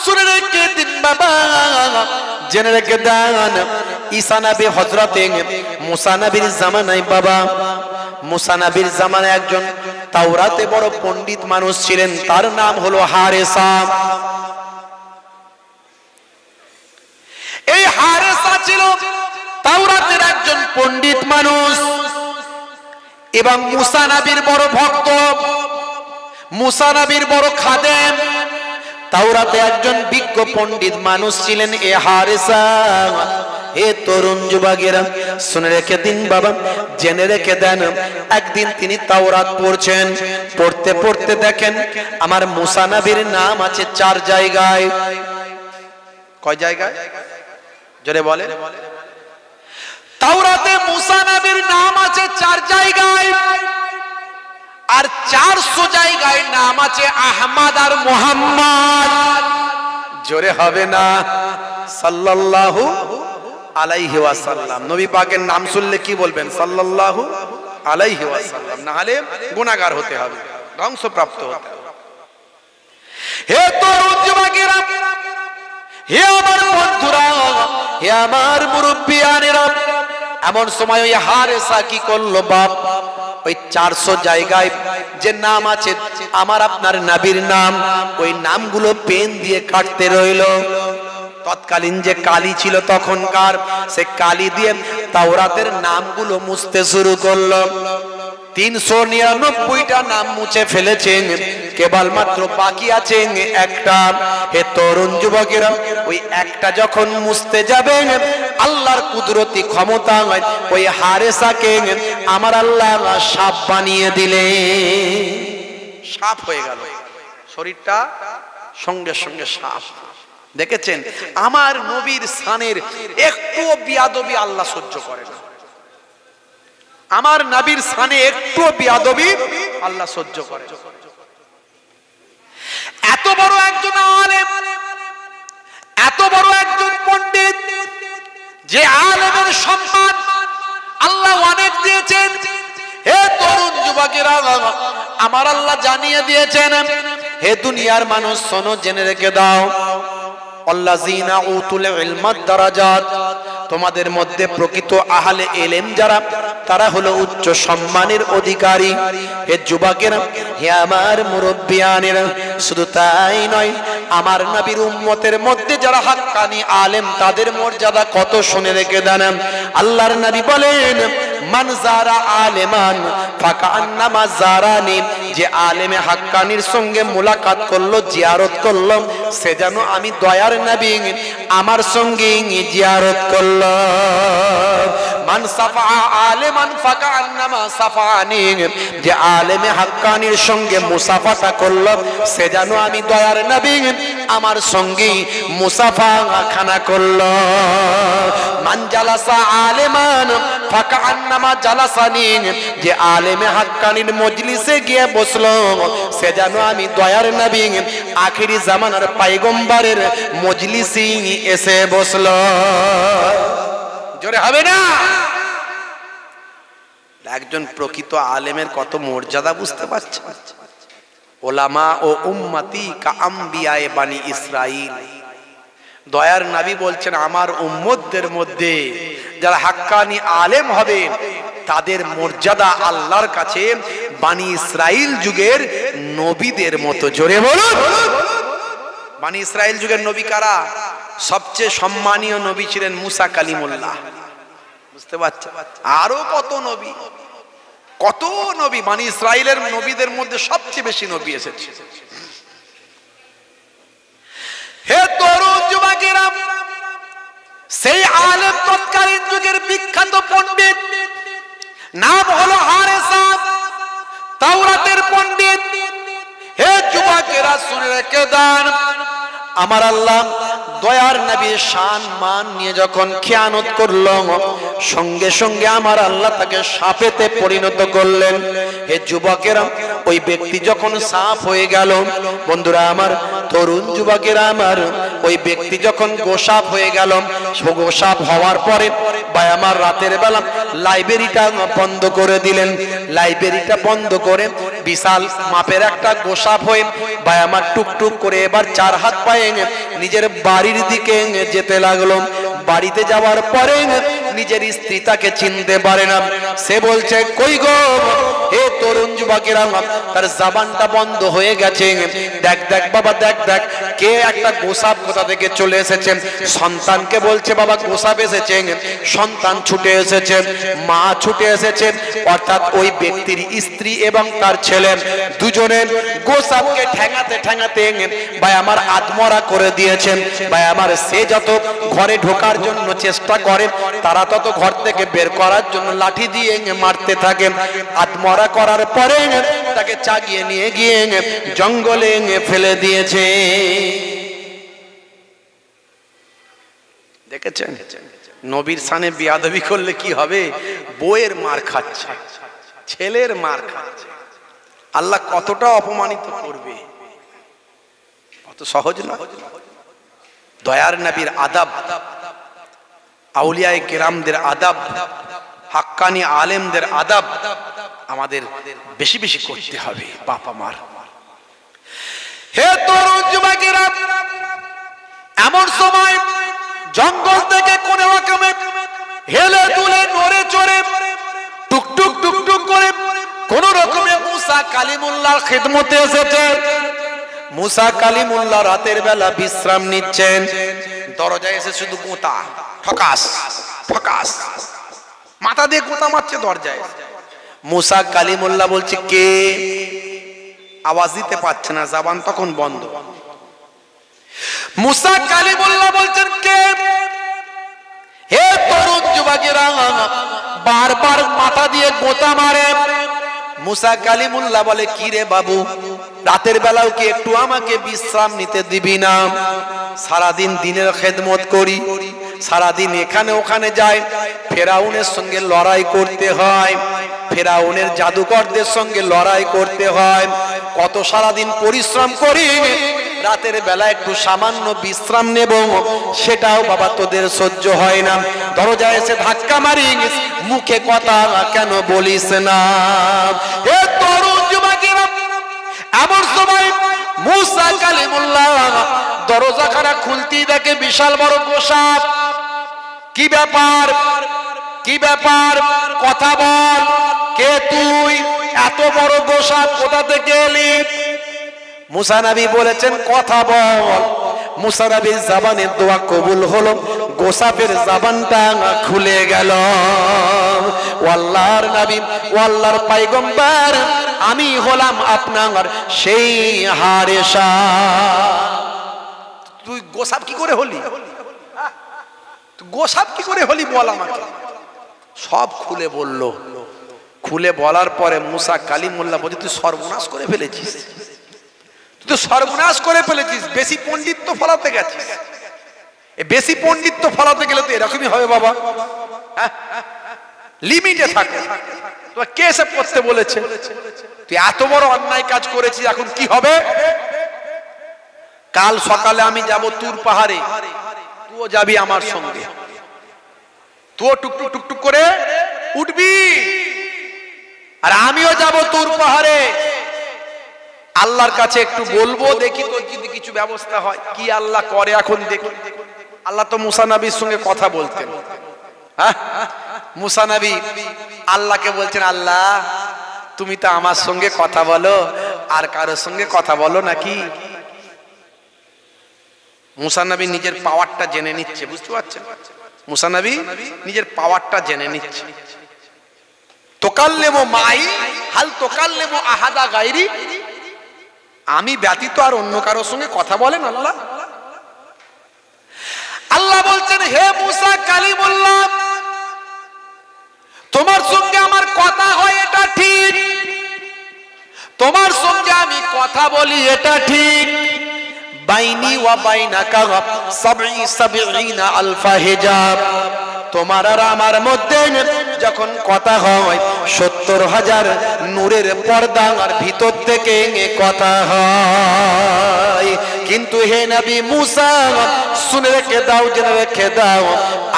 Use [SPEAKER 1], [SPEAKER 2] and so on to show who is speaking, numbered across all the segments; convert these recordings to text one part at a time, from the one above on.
[SPEAKER 1] শুনে রেখে দিন বাবা, জেনে রেখে দেন। ঈসা নবী হযরতে মুসা নবীর জামানায় বাবা, মুসা নবীর জামানায় একজন তাওরাতে বড় পণ্ডিত মানুষ ছিলেন, তার নাম হলো হারেসা। এই হারেসা ছিল তাওরাতের একজন পণ্ডিত মানুষ এবং মুসা নবীর বড় ভক্ত, মুসা নবীর বড় খাদেম। তাওরাতে একজন বিজ্ঞ পণ্ডিত মানুষ ছিলেন এ হারেসা। হে তরুণ যুবকেরা শুনে রেখে দিন বাবা, জেনে রেখে দেন। একদিন তিনি তাওরাত পড়ছেন, পড়তে পড়তে দেখেন আমার মুসা নবীর নাম আছে 4 জায়গায়। কয় জায়গায়? জোরে বলে। তাওরাতে মুসা নবীর নাম আছে 4 জায়গায়, আর 400 জায়গায় নাম আছে আহমদ আর মুহাম্মদ। জোরে হবে না? সাল্লাল্লাহু আলাইহি ওয়াসাল্লাম। নবী পাকের নাম শুনলে কি বলবেন? সাল্লাল্লাহু আলাইহি ওয়াসাল্লাম, না হলে গুনাহগার হতে হবে, ধ্বংসপ্রাপ্ত হতে হবে। হে তরুণ যুবকেরা, হে আমার বন্ধুরা, হে আমার মুরব্বিয়ানেরা, এমন সময় ওই হারেসা কি করলো বাপ, ওই 400 জায়গায় যে নাম আছে আমার আপনার নবীর নাম, ওই নামগুলো পেন দিয়ে কাটতে রইল। তৎকালীন যে কালি ছিল তখনকার, সে কালি দিয়ে তাওরাতের নামগুলো মুছতে শুরু করলো। 399টা নাম মুছে ফেলেছেন, কেবলমাত্র বাকি আছে একটা। হে তরুণ যুবকেরা, ওই একটা যখন মুছতে যাবেন, আল্লাহর কুদরতি ক্ষমতা ওই হারেসাকে আমার আল্লাহ সাপ বানিয়ে দিলেন। সাপ হয়ে গেল, শরীরটা সঙ্গে সঙ্গে সাপ। দেখেছেন, আমার নবীর শানের একটু বিয়াদবি আল্লাহ সহ্য করে না। আমার নবীর শানে একটু বিয়াদবি আল্লাহ সহ্য করে। এত বড় একজন আলেম, এত বড় একজন পণ্ডিত, যে আলেমের সম্মান আল্লাহ অনেক দিয়েছেন। হে তরুণ যুবকেরা, আমার আল্লাহ জানিয়ে দিয়েছেন, হে দুনিয়ার মানুষ শোনো, জেনে রেখে দাও, আল্লাযীনা উতুল ইলমা দারাজাত, তোমাদের মধ্যে প্রকৃত আহলে ইলম যারা, তারা হলো উচ্চ সম্মানের অধিকারী। হে যুবকেরা, হে আমার মুরব্বিয়ানেরা, শুধু তাই নয়, আমার নবীর উম্মতের মধ্যে যারা হাক্কানি আলেম, তাদের মর্যাদা কত শুনে রেখে দেন। আল্লাহর নবী বলেন, মান যারা আলেমান ফাকান্নামা যারানি, যে আলেমে হাক্কানির সঙ্গে মুলাকাত করলো, জিয়ারত করলো, সে যেন আমি দয়ার নবী আমার সঙ্গে জিয়ারত করলো। মান সাফা আলেমান ফাকান্নামা সাফানি, যে আলেমে হাক্কানির সঙ্গে মুসাফাটা করলো, সে যেন আমি দয়ার নবী আমার সঙ্গে মুসাফা খানা করলো। মান জালাসা আলেমান ফাকান্নামা জালাসানি, যে আলেমে হাক্কানির মজলিসে গিয়ে বসলো, সে যেন আমি দয়ার নবী আখিরি জামানার পয়গম্বরের মজলিসে এসে বসলো। জোরে হবে না? একজন প্রকৃত আলেমের কত মর্যাদা বুঝতে পারছেন? ওলামা ও উম্মতি কা আম্বিয়ায়ে বানি ইসরাইল। দয়ার নবী বলছেন, আমার উম্মতদের মধ্যে যারা হাক্কানি আলেম হবে, তাদের মর্যাদা আল্লাহর কাছে বানি ইসরাইল যুগের নবীদের মতো। জোরে বলুন। বানি ইসরাইল যুগের নবী কারা? সবচেয়ে সম্মানীয় নবী ছিলেন মুসা কালিমুল্লাহ। বুঝতে পারছেন? আরো কত নবী, কত নবী। বানি ইসরাইলের নবীদের মধ্যে সবচেয়ে বেশি নবী এসেছে। হে তরুণ যুবকেরা, সেই আলেম তৎকালীন যুগের বিখ্যাত পণ্ডিত, নাম হলো হারেসা, তাওরাতের পণ্ডিত। হে যুবকেরা শুনে রেখে দেন, আমার আল্লাহ দয়ার নবীর শান মান নিয়ে যখন খেয়ানত করলো, সঙ্গে সঙ্গে আমার আল্লাহ তাকে সাপেতে পরিণত করলেন। হে যুবকেরা, ওই ব্যক্তি যখন সাপ হয়ে গেল, বন্ধুরা আমার, তরুণ যুবকেরা আমার, ওই ব্যক্তি যখন গোসাপ হয়ে গেল, গোসাপ হওয়ার পরে ভাই আমার রাতের বেলা লাইব্রেরিটা বন্ধ করে দিলেন। লাইব্রেরিটা বন্ধ করে বিশাল মাপের একটা গোসাপ হয়ে ভাই আমার টুকটুক করে এবার চার হাত পায়ে নিজের বাড়ির দিকে যেতে লাগলো। বাড়িতে যাওয়ার পরে নিজের স্ত্রী তাকে চিনতে পারে না। সে বলছে, কই গো হে তরুণ যুবকেরা, তার জবানটা বন্ধ হয়ে গেছে। দেখ দেখ বাবা, দেখ দেখ কে একটা গোসাপ কোথা থেকে চলে এসেছে। সন্তানকে বলছে, বাবা গোসাপ এসেছে। সন্তান ছুটে এসেছে, মা ছুটে এসেছে, অর্থাৎ ওই ব্যক্তির স্ত্রী এবং তার ছেলে দুজনে গোসাপকে ঠ্যাঙাতে ঠ্যাঙাতে ভাই আমার আত্মরা করে দিয়েছেন। ভাই আমার সে যত ঘরে ঢোকার জন্য চেষ্টা করে, তারা তত ঘর থেকে বের করার জন্য লাঠি দিয়ে মারতে থাকে। আত্মরা করার পরে তাকে চাগিয়ে নিয়ে গিয়ে জঙ্গলে ফেলে দিয়েছে। দেখেছেন নবীর সানে বিয়াদবি করলে কি হবে? বউয়ের মার খাচ্ছে, ছেলের মার খাচ্ছে। আল্লাহ কতটা অপমানিত করবে, অত সহজ না। দয়ার নবীর আদাব, আউলিয়ায়ে কেরামদের আদাব, হাক্কানি আলেমদের আদাব আমাদের বেশি বেশি করতে হবে। বাবা মার, হে তরুণ যুবকেরা, এমন সময় জঙ্গল থেকে কোন রকমে হেলে দুলে নড়ে চড়ে টুকটুক টুকটুক করে কোন রকমে মুসা কালিমুল্লাহর খিদমতে এসেছে। মুসা কালিমুল্লাহ রাতের বেলা বিশ্রাম নিচ্ছেন। দরজায় এসে শুধু গোঁতা, ঠকাস ঠকাস, মাথা দিয়ে গোঁতা মারছে দরজায়। মুসা কালিমুল্লাহ বলছে, কে? আওয়াজ দিতে পারছে না, জবান তখন বন্ধ। মুসা কালিমুল্লাহ বলছেন, কে? হে তরুণ যুবকেরা, বারবার মাথা দিয়ে গোঁতা মারে। মুসা কালিমুল্লাহ বলে, কি রে বাবু, রাতের বেলাও কি একটু আমাকে বিশ্রাম নিতে দিবি না? সারাদিন দিনের খেদমত করি, সারাদিন এখানে ওখানে যাই, ফেরাউনের সঙ্গে লড়াই করতে হয়, ফেরাউনের জাদুকরদের সঙ্গে লড়াই করতে হয়, কত সারাদিন পরিশ্রম করি, রাতের বেলা একটু সামান্য বিশ্রাম নেব, সেটাও বাবা তোদের সহ্য হয় না। দরজায় এসে ধাক্কা মারি, মুখে কথা কেন বলিস না? এ তরুণ যুবকেরা, এমন সময় মুসা কালিমুল্লাহ দরজাখানা খুলতেই দেখে বিশাল বড় গোসাপ। কি ব্যাপার, কি ব্যাপার, কথা বল, কে তুই? এত বড় গোসাপ কোথা থেকে এলি? মুসা নবী বলেছেন, কথা বল। মুসা নবীর জবানের দোয়া কবুল হলো, গোসাপের জবানটা খুলে গেল। আল্লাহর নবী, আল্লাহর পয়গম্বর, আমি হলাম আপনার সেই হারেসা। তুই গোসাপ কি করে হলি? গোসাপ কি করে হলি বল আমাকে। সব খুলে বলল। খুলে বলার পরে মুসা কালিমুল্লাহ বলছে, তুই সর্বনাশ করে ফেলেছিস, তুই তো সর্বনাশ করে ফেলেছিস, বেশি পণ্ডিত্য ফলাতে গেছিস। বেশি পণ্ডিত্য ফলাতে গেলে তো এরকমই হবে বাবা, লিমিটে থাকে। তোমার কে এসব করতে বলেছে? তুই এত বড় অন্যায় কাজ করেছিস, এখন কি হবে? কাল সকালে আমি যাব তুর পাহাড়ে, তুইও যাবি আমার সঙ্গে, তুইও টুকটুক টুকটুক করে উঠবি, আর আমিও যাব তুর পাহাড়ে। আল্লাহর কাছে একটু বলবো, দেখি তোর যদি কিছু ব্যবস্থা হয়। কি আল্লাহ করে এখন দেখি। আল্লাহ তো মুসা নবীর সঙ্গে কথা বলতেন। হ্যাঁ, মুসা নবী আল্লাহকে বলছেন, আল্লাহ তুমি তো আমার সঙ্গে কথা বলো, আর কারোর সঙ্গে কথা বলো নাকি? মুসা নবী নিজের পাওয়ারটা জেনে নিচ্ছে, বুঝতে পারছেন? মুসা নবী নিজের পাওয়ারটা জেনে নিচ্ছে। তোকাল্লেমু মাই হাল তোকাল্লেমু আহাদা গায়রি, আমি ব্যতীত আর অন্য কারোর সঙ্গে কথা বলেন আল্লাহ? আল্লাহ বলছেন, হে মুসা কালিমুল্লাহ, তোমার সঙ্গে আমার কথা হয় এটা ঠিক, তোমার সঙ্গে আমি কথা বলি এটা ঠিক। বাইনি ওয়া বাইনাকা সাবঈনা আলফা হিজাব, তোমার আর আমার মধ্যে যখন কথা হয় 70,000 নূরের পর্দার ভিতর থেকে কথা হয়। কিন্তু হে নবী মুসা, শুনে রেখে দাও, জেনে রেখে দাও,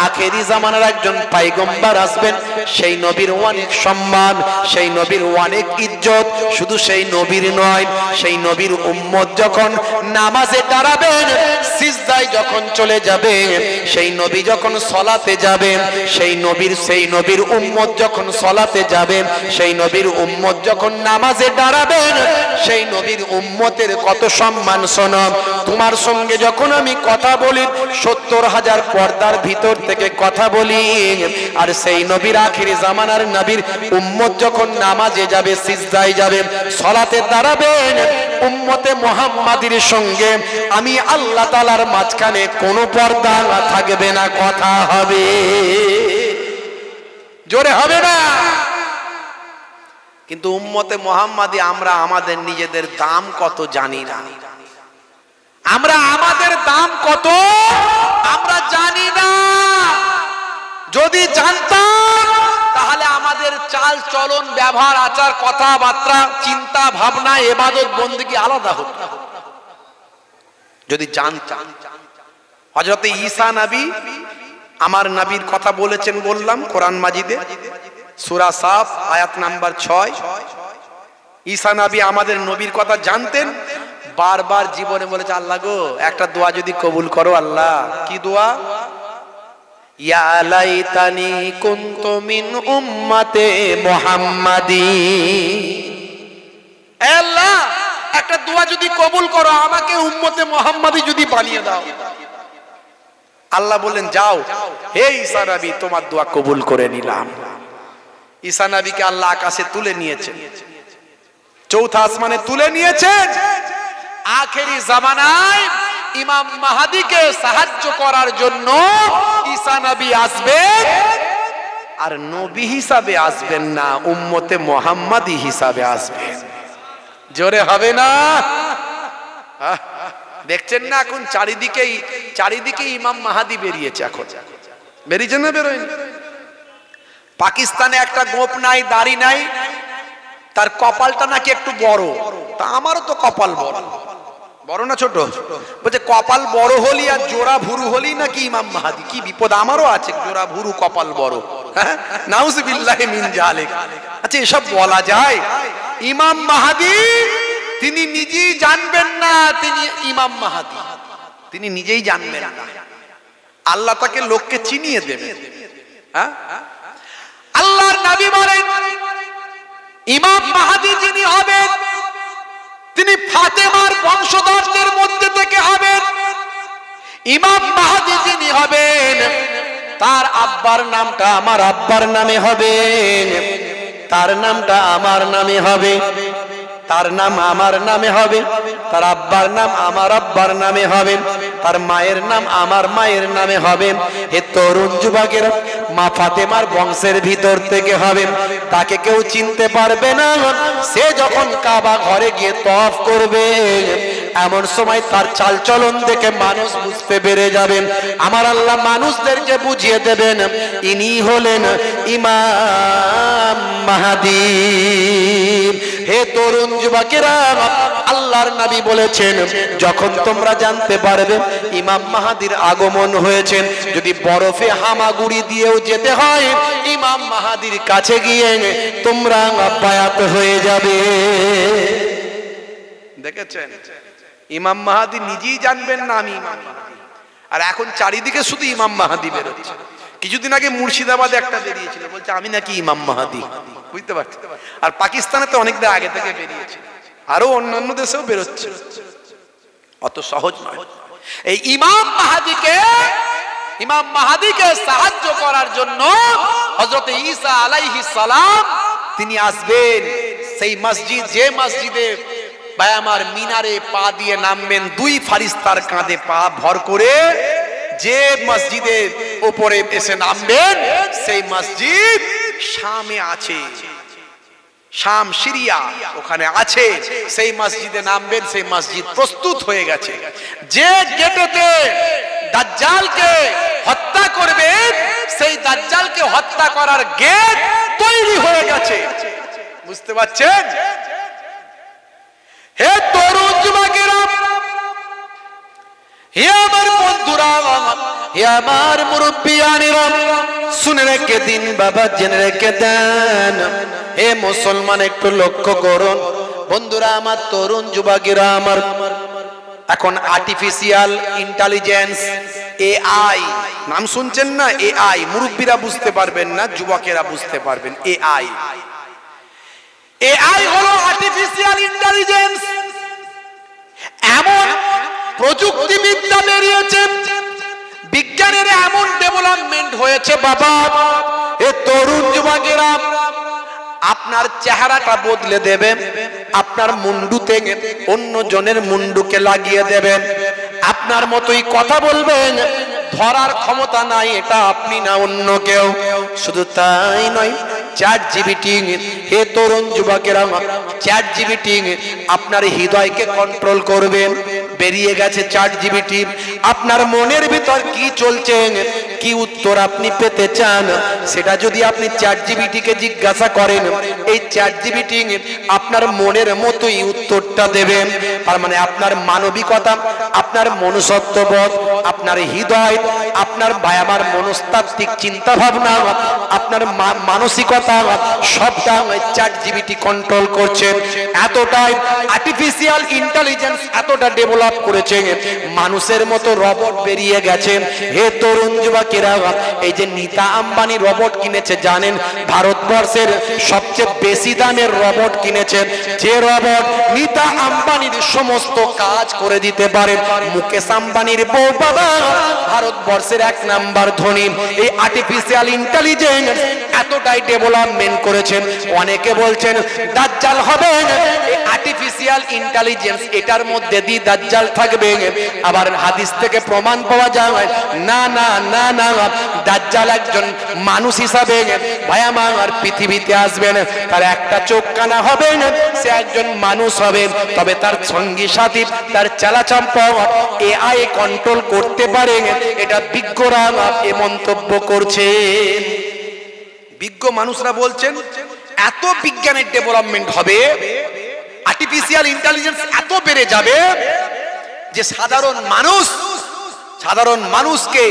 [SPEAKER 1] আখেরি জামানার একজন পয়গম্বর আসবেন, সেই নবীর অনেক সম্মান, সেই নবীর অনেক ইজ্জত। শুধু সেই নবীর নয়, সেই নবীর উম্মত যখন নামাজে দাঁড়াবেন, সিজদায় যখন চলে যাবে, সেই নবী যখন সলাতে যাবেন, সেই নবীর উম্মত যখন সলাতে যাবেন, সেই নবীর উম্মত যখন নামাজে দাঁড়াবেন, সেই নবীর উম্মতের কত সম্মান শোনো। তোমার সঙ্গে যখন আমি কথা বলি, 70,000 পর্দার ভিতর থেকে কথা বলি, আর সেই নবীর আখিরি জামানার নবীর উম্মত যখন নামাজে যাবে, সিজদায় যাবে, সলাতে দাঁড়াবেন, উম্মতে মুহাম্মাদির সঙ্গে আমি আল্লাহ তাআলার মাঝখানে কোনো পর্দা থাকবে না, কথা হবে, জোরে হবে না। কিন্তু উম্মতে মুহাম্মাদি আমরা আমাদের নিজেদের দাম কত জানি না, আমরা আমাদের দাম কত আমরা জানি না। যদি জানতাম তাহলে আমাদের চাল চলন, ব্যবহার, আচার, কথাবার্তা, চিন্তা ভাবনা, ইবাদত বন্দেগী আলাদা হতো। যদি জানতাম। হযরত ঈসা নবী আমার নবীর কথা বলেছেন, বললাম কোরআন মাজিদে সূরা সাফ আয়াত নাম্বার 6। ঈসা নবী আমাদের নবীর কথা জানতেন, বারবার জীবনে বলেছে, আল্লাহ গো একটা দোয়া যদি কবুল করো আল্লাহ। কি দোয়া? ইয়া লাইতানি কুনতু মিন উম্মতে মুহাম্মাদি। এ আল্লাহ, একটা দোয়া যদি কবুল করো, আমাকে উম্মতে মুহাম্মাদি যদি বানিয়ে দাও। আল্লাহ বললেন, যাও হে ঈসা নবী, তোমার দোয়া কবুল করে নিলাম। ঈসা নবীকে আল্লাহ আকাশে তুলে নিয়েছেন, চৌথা আসমানে তুলে নিয়েছেন। আখেরি জামানায় ইমাম মাহদীকে সাহায্য করার জন্য ঈসা নবী আসবেন, আর নবী হিসাবে আসবেন না, উম্মতে মুহাম্মাদি হিসাবে আসবেন। জোরে হবে না? দেখছেন না এখন চারিদিকে ইমাম মাহদী বেরিয়েছে। এখন বেরিয়েছে না বেরোয়নি? পাকিস্তানে একটা গোপ নাই, দাড়ি নাই, তার কপালটা নাকি একটু বড়। তা আমারও তো কপাল বড়, বড় না ছোট? বলছে কপাল বড় হলি আর জোড়া ভুরু হলি নাকি ইমাম মাহদী। কি বিপদ, আমারও আছে জোড়া ভুরু, কপাল বড়। নাউজুবিল্লাহি মিন জালিক। আচ্ছা, এসব বলা যায়? ইমাম মাহদী তিনি নিজেই জানবেন না তিনি ইমাম মাহদী, তিনি নিজেই জানবেন না। আল্লাহ তাকে লোককে চিনিয়ে দেবেন। হ্যাঁ, আল্লাহর নবী বলেন ইমাম মাহদী যিনি হবেন, তিনি ফাতেমার বংশধরদের মধ্যে থেকে হবেন। ইমাম মাহদী যিনি হবেন, তার আব্বার নামটা আমার আব্বার নামে হবে, তার নামটা আমার নামে হবে, তার নাম আমার নামে হবে, তার আব্বার নাম আমার আব্বার নামে হবে, তার মায়ের নাম আমার মায়ের নামে হবে। হে তরুণ যুবকেরা, মা ফাতেমার বংশের ভিতর থেকে হবে, তাকে কেউ চিনতে পারবে না। সে যখন কাবা ঘরে গিয়ে তওয়াফ করবে, এমন সময় তার চালচলন দেখে মানুষ বুঝতে পেরে যাবেন। আমার আল্লাহ মানুষদেরকে বুঝিয়ে দেবেন, ইনি হলেন ইমাম মাহদী। হে তরুণ যুবকেরা, আল্লাহর নবী বলেছেন, যখন তোমরা জানতে পারবে ইমাম মাহদীর আগমন হয়েছে, যদি বরফে হামাগুড়ি দিয়েও যেতে হয়, ইমাম মাহদীর কাছে গিয়ে তোমরা বায়াত হয়ে যাবে। দেখেছেন, ইমাম মাহদী নিজেই জানবেন না আমি ইমাম মাহদী, আর এখন চারিদিকে শুধু ইমাম মাহদী বেরোচ্ছে। কিছুদিন আগে মুর্শিদাবাদে একটা বেরিয়েছিল, বলছে আমি নাকি ইমাম মাহদী। বুঝতে পারছি। আর পাকিস্তানে তো অনেক আগে থেকে বেরিয়েছে, আরো অন্যান্য দেশেও বেরোচ্ছে। অত সহজ নয়। এই ইমাম মাহদীকে সাহায্য করার জন্য হযরত ঈসা আলাইহিস সালাম তিনি আসবেন। সেই মসজিদ, যে মসজিদে বায়ামার মিনারে পা দিয়ে নামবেন, দুই ফারিস্তার কাঁধে পা ভর করে যে মসজিদের উপরে এসে নামবেন, সেই মসজিদ শামে আছে, শাম সিরিয়া ওখানে আছে। সেই মসজিদে নামবেন, সেই মসজিদ প্রস্তুত হয়ে গেছে। যে গেটেতে দাজ্জালকে হত্যা করবেন, সেই দাজ্জালকে হত্যা করার গেট তৈরি হয়ে গেছে। বুঝতে পারছেন? হে তরুণ যুবকেরা, হে আমার বন্ধুরা, হে আমার মুরব্বিয়ানেরা, শুনে রেখে দিন বাবা, জেনে রেখে দেন। হে মুসলমান, একটু লক্ষ্য করুন বন্ধুরা আমার, তরুণ যুবকেরা আমার, এখন আর্টিফিশিয়াল ইন্টেলিজেন্স এআই নাম শুনছেন না? এআই মুরব্বীরা বুঝতে পারবেন না, যুবকেরা বুঝতে পারবেন। এআই হলো আর্টিফিশিয়াল ইন্টেলিজেন্স। এমন প্রযুক্তিবিদ্যা বেরিয়েছে, বিজ্ঞানের এমন ডেভেলপমেন্ট হয়েছে বাবা, এ তরুণ যুবকেরা, আপনার চেহারাটা বদলে দেবে, আপনার মুন্ডুতে অন্য জনের মুন্ডুকে লাগিয়ে দেবেন, আপনার মতোই কথা বলবেন, ধরার ক্ষমতা নাই এটা আপনি না অন্য কেউ। শুধু তাই নয়, ChatGPT, হে তরুণ যুবকেরা, ChatGPT আপনার হৃদয়কে কন্ট্রোল করবে। বেরিয়ে গেছে ChatGPT, আপনার মনের ভিতর কি চলছে, কি উত্তর আপনি পেতে চান, সেটা যদি আপনি ChatGPT কে জিজ্ঞাসা করেন, এই ChatGPT আপনার মনের মতোই উত্তরটা দেবে। তার মানে আপনার মানবিকতা, আপনার মনুষ্যত্ববোধ, আপনার হৃদয়, আপনার আমার মনস্তাত্ত্বিক চিন্তা ভাবনা, আপনার মানসিকতা, সবটা ChatGPT কন্ট্রোল করছে। এতটাই আর্টিফিশিয়াল ইন্টেলিজেন্স এতটা ডেভেলপ করেছে, মানুষের মতো রবট বেরিয়ে গেছে। হে তরুণ যুবকেরা, এই যে নীতা আম্বানি রবট কিনেছে জানেন, ভারতবর্ষের সবচেয়ে বেশি দামের রবট কিনেছেন, যে রবট নীতা আম্বানির সমস্ত কাজ করে দিতে পারে। মুকেশ আম্বানির বউ বাবা ভারতবর্ষের 1 নাম্বার ধনী। এই আর্টিফিশিয়াল ইন্টেলিজেন্স এতটাই ডেভেলপমেন্ট করেছেন, অনেকে বলছেন দাজ্জাল হবে, এই আর্টিফিশিয়াল ইন্টেলিজেন্স এটার মধ্যে দিয়ে দাজ্জাল থাকবে। আবার হাদিস থেকে প্রমাণ পাওয়া যায় না না না না, দাজ্জাল একজন মানুষ হিসাবে ভাই আমার পৃথিবীতে আসবেন, তার একটা চোখ কানা হবে, সে একজন মানুষ হবে, তবে তার সঙ্গী সাথী, তার চালাচম্পক এআই কন্ট্রোল করতে পারে, এটা বিজ্ঞরা এ মন্তব্য করছে। বিজ্ঞ মানুষরা বলছেন এত বিজ্ঞানের ডেভেলপমেন্ট হবে, আর্টিফিশিয়াল ইন্টেলিজেন্স এত বেড়ে যাবে যে সাধারণ মানুষকে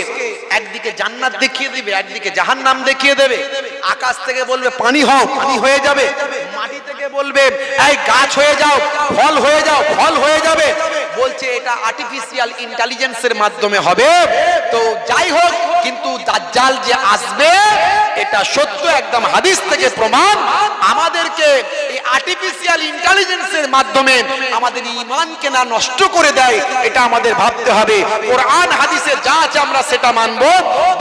[SPEAKER 1] একদিকে জান্নাত দেখিয়ে দিবে, একদিকে জাহান্নাম দেখিয়ে দেবে। আকাশ থেকে বলবে পানি হও, পানি হয়ে যাবে। মাটি থেকে বলবে এই গাছ হয়ে যাও, ফল হয়ে যাও, ফল হয়ে যাবে। বলছে এটা আর্টিফিশিয়াল ইন্টেলিজেন্সের মাধ্যমে হবে। তো যাই হোক, কিন্তু দাজ্জাল যে আসবে এটা সত্য, একদম হাদিস থেকে প্রমাণ। আমাদেরকে এই আর্টিফিশিয়াল ইন্টেলিজেন্সের মাধ্যমে আমাদের ঈমানকে না নষ্ট করে দেয়, এটা আমাদের ভাবতে হবে। কোরআন হাদিসে যা আছে আমরা সেটা মানব।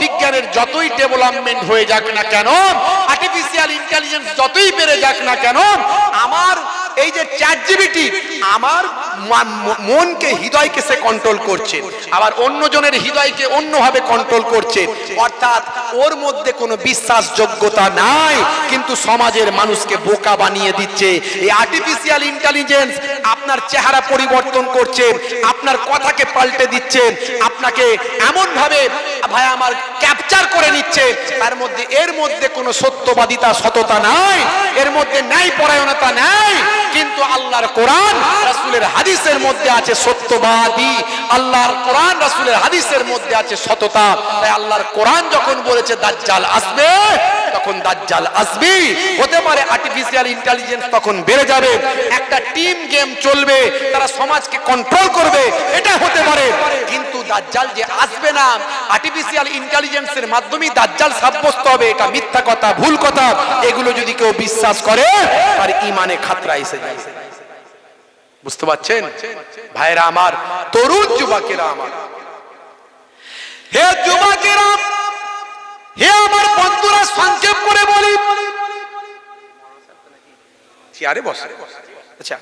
[SPEAKER 1] বিজ্ঞানের যতই ডেভেলপমেন্ট হয়ে যাক না কেন, আর্টিফিশিয়াল ইন্টেলিজেন্স যতই বেড়ে যাক না কেন, আমার এই যে ChatGPT আমার মনকে, হৃদয়কে সে কন্ট্রোল করছে, আবার অন্যজনের হৃদয়কে অন্যভাবে কন্ট্রোল করছে। অর্থাৎ ওর মধ্যে কোনো বিশ্বাসযোগ্যতা নাই, কিন্তু সমাজের মানুষকে বোকা বানিয়ে দিচ্ছে। এই আর্টিফিশিয়াল ইন্টেলিজেন্স আপনার চেহারা পরিবর্তন করছে, আপনার কথাকে পাল্টে দিচ্ছে, আপনাকে এমন ভাবে ভাই আমার ক্যাপচার করে নিচ্ছে, এর মধ্যে কোনো সত্যবাদিতা, সততা নাই, এর মধ্যে ন্যায় পরায়ণতা নাই। কিন্তু আল্লাহর কোরআন রাসূলের হাদিসের মধ্যে আছে সত্যবাদী, আল্লাহর কোরআন রাসূলের হাদিসের মধ্যে আছে সততা। তাই আল্লাহর কোরআন যখন বলেছে দাজ্জাল আসবে, তখন দাজ্জাল আসবে। হতে পারে আর্টিফিশিয়াল ইন্টেলিজেন্স তখন বেড়ে যাবে, একটা টিম গেম চলবে, তারা সমাজকে কন্ট্রোল করবে, এটা হতে পারে। কিন্তু দাজ্জাল যে আসবে না, আর্টিফিশিয়াল ইন্টেলিজেন্সের মাধ্যমে দাজ্জাল সাব্যস্ত হবে, এটা মিথ্যা কথা, ভুল কথা। এগুলো যদি কেউ বিশ্বাস করে, তার ঈমানে খাতরা এসে যায়। বুঝতে পারছেন ভাইরা আমার, তরুণ যুবকেরা আমার, হে যুবকেরা, হে আমার বন্ধুরা, সংক্ষেপ করে বলি, চেয়ারে বসে, আচ্ছা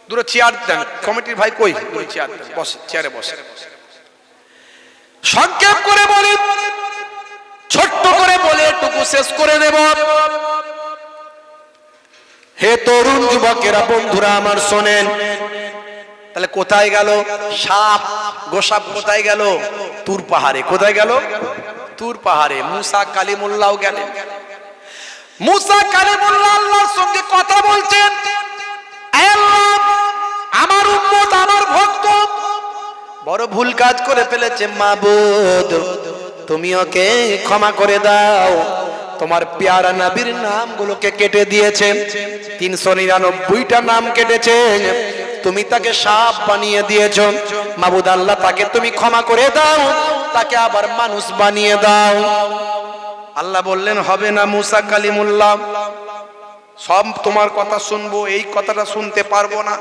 [SPEAKER 1] দূরে চেয়ার দেন, কমিটির ভাই কই, দূরে চেয়ার দেন, বসে, চেয়ারে বসে। সংক্ষেপ করে বলি, ছোট্ট করে বলে এটুকু শেষ করে দেব। হে তরুণ যুবকেরা, বন্ধুরা আমার শোনেন, তাহলে কোথায় গেল সাপ, গোসাপ কোথায় গেল? তুর পাহাড়ে। কোথায় গেল? তুর পাহাড়ে। মুসা কালিমুল্লাহ গেলেন। মুসা কালিমুল্লাহ আল্লাহর সঙ্গে কথা বলছেন, আমার উম্মত, আমার ভক্ত বড় ভুল কাজ করে ফেলেছে, মাবুদ তুমি ওকে ক্ষমা করে দাও। তোমার পেয়ারা নবীর নামগুলোকে কেটে দিয়েছে, 399টা নাম কেটেছে, তুমি তাকে সাপ বানিয়ে দিয়েছো। মাবুদ আল্লাহ, তাকে তুমি ক্ষমা করে দাও, তাকে আবার মানুষ বানিয়ে দাও। আল্লাহ বললেন, হবে না মুসা কালিমুল্লাহ, সব তোমার কথা শুনবো, এই কথাটা শুনতে পারবো না।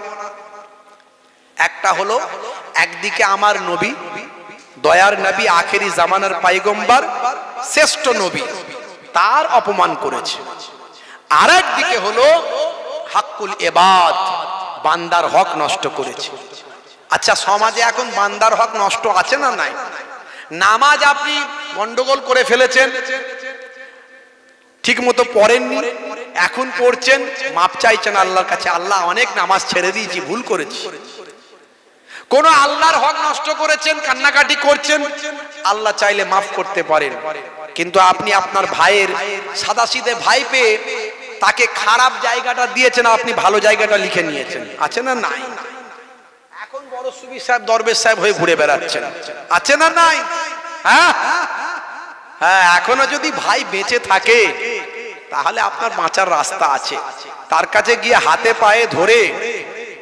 [SPEAKER 1] একটা হলো, একদিকে আমার নবী, দয়ার নবী, আখেরি জামানার পয়গম্বর, শ্রেষ্ঠ নবী, তার অপমান করেছে। আর একদিকে হলো হাক্কুল ইবাদ, বান্দার হক নষ্ট করেছে। আচ্ছা, সমাজে এখন বান্দার হক নষ্ট আছে না নাই? নামাজ আপনি গন্ডগোল করে ফেলেছেন, ঠিক মতো পড়েননি, এখন পড়ছেন, মাপ চাইছেন আল্লাহর কাছে, আল্লাহ অনেক নামাজ ছেড়ে দিয়েছি, ভুল করেছি। কোন আল্লাহর হক নষ্ট করেছেন, কান্নাকাটি করছেন, আল্লাহ চাইলে মাফ করতে পারেন। কিন্তু আপনি আপনার ভাইয়ের সাদাসিধে ভাই পেয়ে তাকে খারাপ জায়গাটা দিয়েছেন, আপনি ভালো জায়গাটা লিখে নিয়েছেন। আছে না নাই? এখন বড় সুবি সাহেব, দরবেশ সাহেব হয়ে ঘুরে বেড়াচ্ছেন। আছে না নাই? হ্যাঁ হ্যাঁ, এখনো যদি ভাই বেঁচে থাকে তাহলে আপনার বাঁচার রাস্তা আছে। তার কাছে গিয়ে হাতে পায়ে ধরে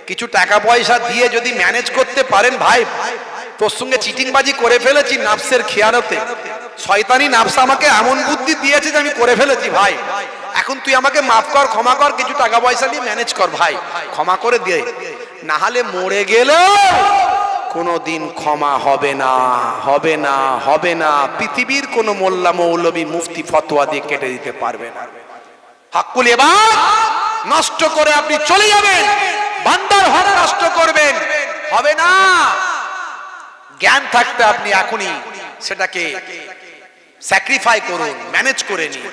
[SPEAKER 1] কিছু টাকা পয়সা দিয়ে যদি ম্যানেজ করতে পারেন, ভাই তোর সঙ্গে চিটিংবাজি করে ফেলেছি নাফসের খেয়ালতে, শয়তানি নাফস আমাকে এমন বুদ্ধি দিয়েছে যে আমি করে ফেলেছি, ভাই এখন তুই আমাকে মাফ কর, ক্ষমা কর, কিছু টাকা পয়সা দিয়ে ম্যানেজ কর, ভাই ক্ষমা করে দে। না হলে মরে গেলে কোনোদিন ক্ষমা হবে না, হবে না, হবে না। পৃথিবীর কোন মোল্লা মৌলবী মুফতি ফতোয়া দিয়ে কেটে দিতে পারবে না। হাক্কুল ইবাদ নষ্ট করে আপনি চলে যাবেন, বান্দার হক নষ্ট করবেন, হবে না। জ্ঞান থাকতে আপনি এখনই সেটাকে স্যাক্রিফাই করুন, ম্যানেজ করে নিন।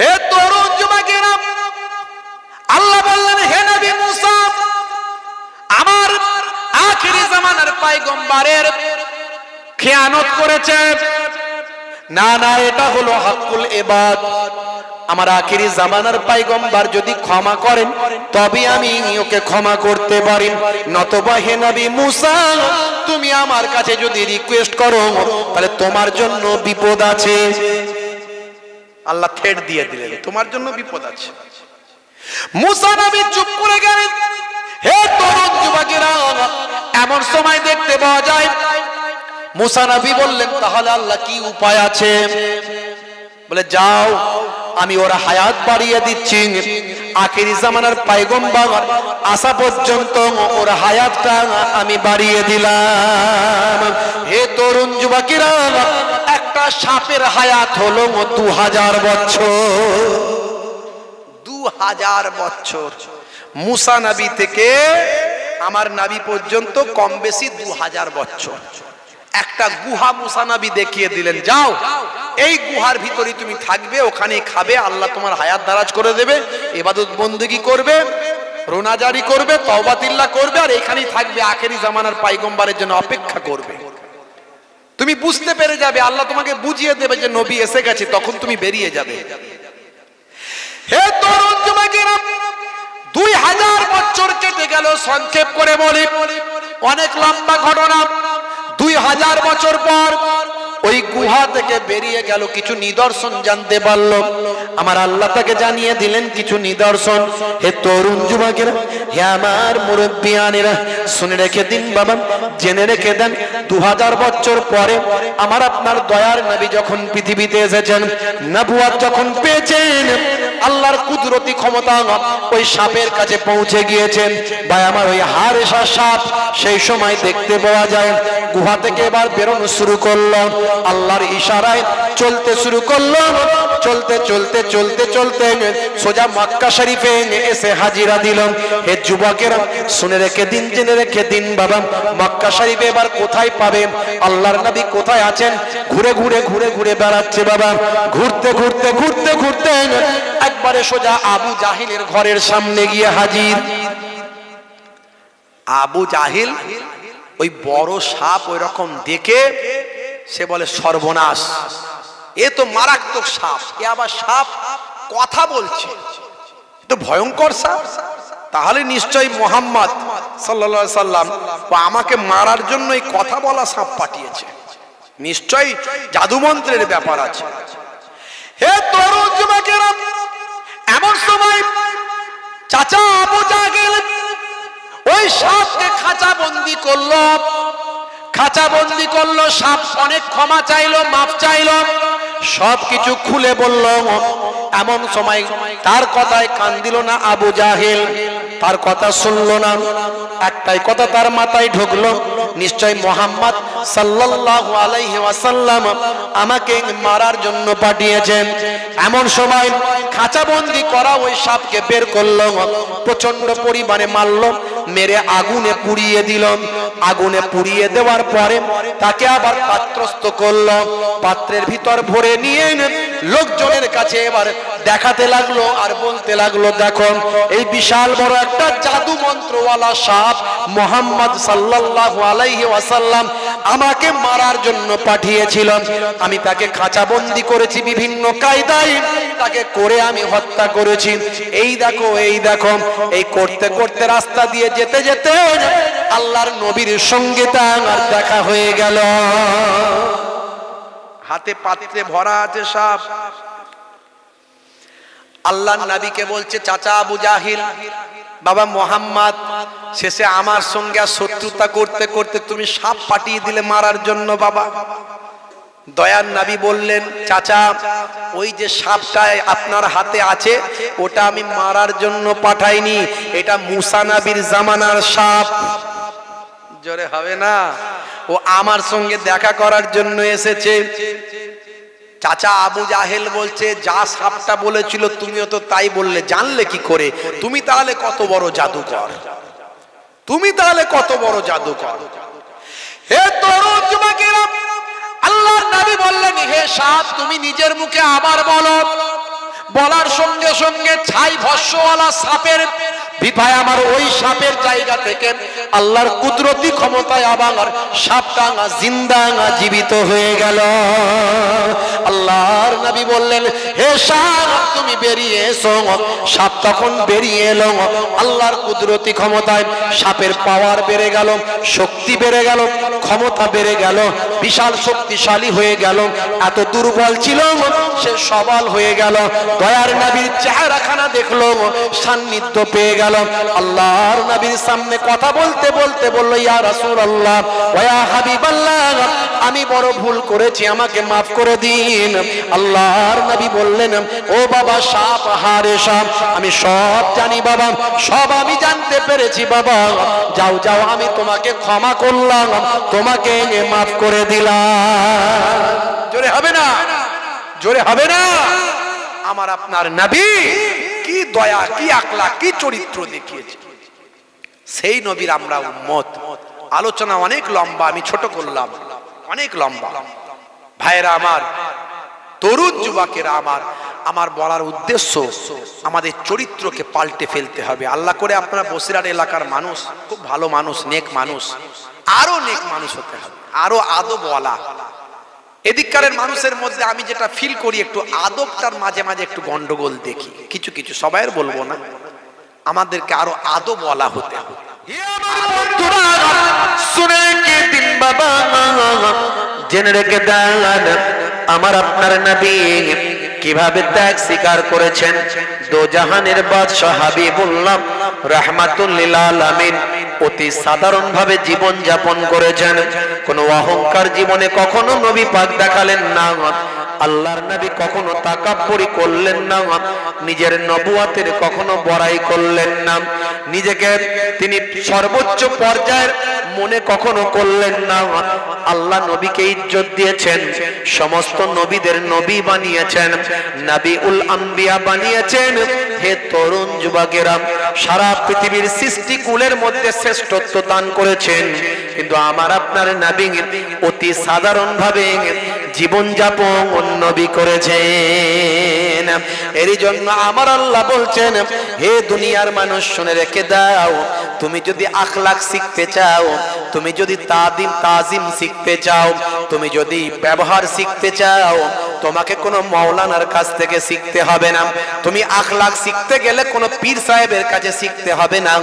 [SPEAKER 1] হে তরুণ যুবকেরা, আল্লাহ বললেন, হে নবী মুসা, আমার আখিরি জামানার পয়গম্বরের খেয়ানত করেছে। না না, এটা হলো হাক্কুল ইবাদ। আমার আখিরি জামানার পয়গম্বর যদি ক্ষমা করেন তবে আমি ওকে ক্ষমা করতে পারি, নতবা হে নবী মুসা তুমি আমার কাছে যদি রিকোয়েস্ট করো তাহলে তোমার জন্য বিপদ আছে। আল্লাহ থ্রেট দিয়ে দিলেন, তোমার জন্য বিপদ আছে। মুসা নবী চুপ করে গেলেন। হে তরুণ যুবকেরা, এমন সময় দেখতে পাওয়া যায় মুসা নবী বললেন, তাহলে আল্লাহ কি উপায় আছে? বলে, যাও আমি ওর হায়াত বাড়িয়ে দিচ্ছি, আখিরি জামানার পয়গম্বর আসা পর্যন্ত ওর হায়াতটা আমি বাড়িয়ে দিলাম। হে তরুণ যুবকেরা, একটা সাপের হায়াত হলো 2000 বছর। 2000 বছর। মুসা নবী থেকে আমার নবী পর্যন্ত কম বেশি 2000 বছর। একটা গুহা মুসা নবী দেখিয়ে দিলেন, যাও এই গুহার ভিতরে তুমি থাকবে, ওখানে খাবে, আল্লাহ তোমার হায়াত দারাজ করে দেবে, ইবাদত বন্দেগী করবে, রোনাজারি করবে, তওবাতিল্লাহ করবে, আর এখানেই থাকবে, আখেরি জামানার পয়গম্বরের জন্য অপেক্ষা করবে। তুমি বুঝতে পেরে যাবে, আল্লাহ তোমাকে বুঝিয়ে দেবে যে নবী এসে গেছে, তখন তুমি বেরিয়ে যাবে। হে তরুণ যুবকেরা, 2000 বছর কেটে গেল। সংক্ষেপ করে বলি, অনেক লম্বা ঘটনা। 2000 বছর পর ওই গুহা থেকে বেরিয়ে গেল, কিছু নিদর্শন জানতে পারলো। আমার আল্লাহ তাকে জানিয়ে দিলেন কিছু নিদর্শন। হে তরুণ যুবকেরা, হে আমার মুরব্বিয়ানেরা, শুনে রেখে দিন বাবা, জেনে রেখে দেন, 2000 বছর পরে আমার আপনার দয়ার নবী যখন পৃথিবীতে এসেছেন, নবুয়ত যখন পেয়েছেন, আল্লাহর কুদরতি ক্ষমতা ওই সাপের কাছে পৌঁছে গিয়েছেন। ভাই আমার, ওই হারেসা সাপ সেই সময় দেখতে পাওয়া যায় গুহা থেকে এবার বেরোনো শুরু করলো, আল্লাহর ইশারায় চলতে শুরু করলো। চলতে চলতে চলতে চলতে সোজা মক্কা শরীফে এসে হাজিরা দিল। হে যুবকেরা, শুনে রেখে দিন, জেনে রেখে দিন বাবা, মক্কা শরীফে এবার কোথায় পাবে, আল্লাহর নবী কোথায় আছেন? ঘুরে ঘুরে ঘুরে ঘুরে বেড়াচ্ছে বাবা। ঘুরতে ঘুরতে ঘুরতে ঘুরতে একবারে সোজা আবু জাহিলের ঘরের সামনে গিয়ে হাজির। আবু জাহিল ওই বড় সাপ ওই রকম দেখে সে বলে সর্বনাশ, এ তো মারাত্মক সাপ, এ আবার সাপ কথা বলছে, তো ভয়ঙ্কর সাপ, তাহলে নিশ্চয়ই মুহাম্মদ সাল্লাল্লাহু আলাইহি সাল্লাম আমাকে মারার জন্য এই কথা বলা সাপ পাঠিয়েছে, নিশ্চয়ই জাদুমন্ত্রের ব্যাপার আছে। হে তরুণ যুবকেরা, এমন সময় চাচা আবু জাহেল ওই সাপকে খাঁচাবন্দি করলো, খাঁচাবন্দি করলো। সাপ অনেক ক্ষমা চাইলো, মাফ চাইলো, সবকিছু খুলে বলল। এমন সময় তার কথায় কান দিল না আবু জাহেল, তার কথা শুনলো না। একটাই কথা তার মাথায় ঢুকলো, নিশ্চয় মুহাম্মদ সাল্লাল্লাহু আলাইহি ওয়াসাল্লাম আমাকে মারার জন্য পাঠিয়েছেন। এমন সময় খাঁচাবন্দি করা ওই সাপকে বের করলো, প্রচন্ড পরিমাণে মারলো, মেরে আগুনে পুড়িয়ে দিল। আগুনে পুড়িয়ে দেওয়ার পরে তাকে আবার পাত্রস্থ করলো, পাত্রের ভিতর ভরে নিয়ে লোকজনের কাছে এবার দেখাতে লাগলো আর বলতে লাগলো, দেখো এই বিশাল বড় একটা জাদু মন্ত্রওয়ালা সাপ মুহাম্মদ সাল্লাল্লাহু আলাইহি ওয়াসাল্লাম আমাকে মারার জন্য পাঠিয়েছিল। আমি তাকে খাঁচাবন্দি করেছি, বিভিন্ন কায়দায় তাকে করে আমি হত্যা করেছি। এই দেখো, এই দেখো। এই করতে করতে রাস্তা দিয়ে যেতে যেতে আল্লাহর নবীর সঙ্গে তার দেখা হয়ে গেল। হাতে পাত্রে ভরা আছে সাপ। আল্লাহর নবীকে বলছে, চাচা আবু জাহিল, বাবা মুহাম্মদ শেষে আমার সঙ্গে শত্রুতা করতে করতে তুমি সাপ পাঠিয়ে দিলে মারার জন্য। বাবা দয়ার নবী বললেন, চাচা ওই যে সাপটা আপনার হাতে আছে ওটা আমি মারার জন্য পাঠাইনি, এটা মুসা নবীর জামানার সাপ। জোরে হবে না, ও আমার সঙ্গে দেখা করার জন্য এসেছে। চাচা আবু জাহেল বলছে, যা সাপটা বলেছিল তুমিও তো তাই বললে, জানলে কি করে? তুমি তাহলে কত বড় জাদুকর, তুমি তাহলে কত বড় জাদুকর। হে তরুণ যুবকেরা, আল্লাহর নবী বললেন, হে সাপ তুমি নিজের মুখে আবার বলো। বলার সঙ্গে সঙ্গে ছাই ভস্যওয়ালা সাপের বিধায় আমার ওই সাপের জায়গা থেকে আল্লাহর কুদরতি ক্ষমতায় আবার সাপটা জিন্দা জীবিত হয়ে গেল। আল্লাহর নবী বললেন, হে সাপ তুমি বেরিয়ে এসো। সাপ তখন বেরিয়ে এলো। আল্লাহর কুদরতি ক্ষমতায় সাপের পাওয়ার বেড়ে গেল, শক্তি বেড়ে গেল, ক্ষমতা বেড়ে গেল, বিশাল শক্তিশালী হয়ে গেল। এত দুর্বল ছিল সে সবল হয়ে গেল। দয়ার নবীর চেহারাখানা দেখলো, সান্নিধ্য পেয়ে গেল। আল্লাহর নবীর সামনে কথা বলতে বলতে বলল, ইয়া রাসূলুল্লাহ ওয়া ইয়া হাবিবাল্লাহ, আমি বড় ভুল করেছি, আমাকে মাফ করে দিন। আল্লাহর নবী বললেন, ও বাবা সাপ, হারে সাপ, আমি সব জানি বাবা, সব আমি জানতে পেরেছি বাবা। যাও যাও, আমি তোমাকে ক্ষমা করলাম, তোমাকে মাফ করে দিলাম। জোরে হবে না, জোরে হবে না। আমার আপনার নবী কি দয়া, কি আখলাক, কি চরিত্র দেখিয়েছে। সেই নবীর আমরা উম্মত। আলোচনা অনেক লম্বা, আমি ছোট করলাম, অনেক লম্বা। ভাইরা আমার, তরুণ যুবকেরা আমার, আমার বলার উদ্দেশ্য আমাদের চরিত্রকে পাল্টে ফেলতে হবে। আল্লাহ করে আপনারা বসিরহাট এলাকার মানুষ, খুব ভালো মানুষ, নেক মানুষ, আরো নেক মানুষ হতে হবে, আরো আদবওয়ালা। এদিককারের মানুষের মধ্যে আমি যেটা ফিল করি, একটু আদবটার মাঝে মাঝে একটু গন্ডগোল দেখি, কিছু কিছু, সবাইয়ের বলবো না, আমাদেরকে আরো আদবওয়ালা হতে হবে। শুনে কে দিন বাবা, জেনে রেখে দেন আমার আপনার নবী কিভাবে ত্যাগ স্বীকার করেছেন। দো জাহানের বাদশাহ হাবিবুল্লাহ রাহমাতুল লিল আলামিন অতি সাধারণ ভাবে জীবন যাপন করেছেন। কোনো অহংকার জীবনে কখনো নবী পাক দেখালেন না। আল্লাহর নবী কখনো তাকাব্বুরি করলেন না, নিজের নবুয়াতের কখনো বড়াই করলেন না, নিজেকে তিনি সর্বোচ্চ পর্যায়ের মনে কখনো করলেন না। আল্লাহ নবীকে ইজ্জত দিয়েছেন, সমস্ত নবীদের নবী বানিয়েছেন, নবীউল আম্বিয়া বানিয়েছেন। হে তরুণ যুবকেরা, সারা পৃথিবীর সৃষ্টি কুলের মধ্যে শ্রেষ্ঠত্ব দান করেছেন, কিন্তু আমার আপনার নবী অতি সাধারণ ভাবে জীবন যাপন নবী করেছেন। এরই জন্য আমার আল্লাহ বলছেন, হে দুনিয়ার মানুষ শুনে রেখে দাও, তুমি যদি আখলাক শিখতে চাও, তুমি যদি তাজিম শিখতে চাও, তুমি যদি ব্যবহার শিখতে চাও, তোমাকে কোনো মাওলানার কাছ থেকে শিখতে হবে না। তুমি আখলাক শিখতে গেলে কোনো পীর সাহেবের কাছে শিখতে হবে না।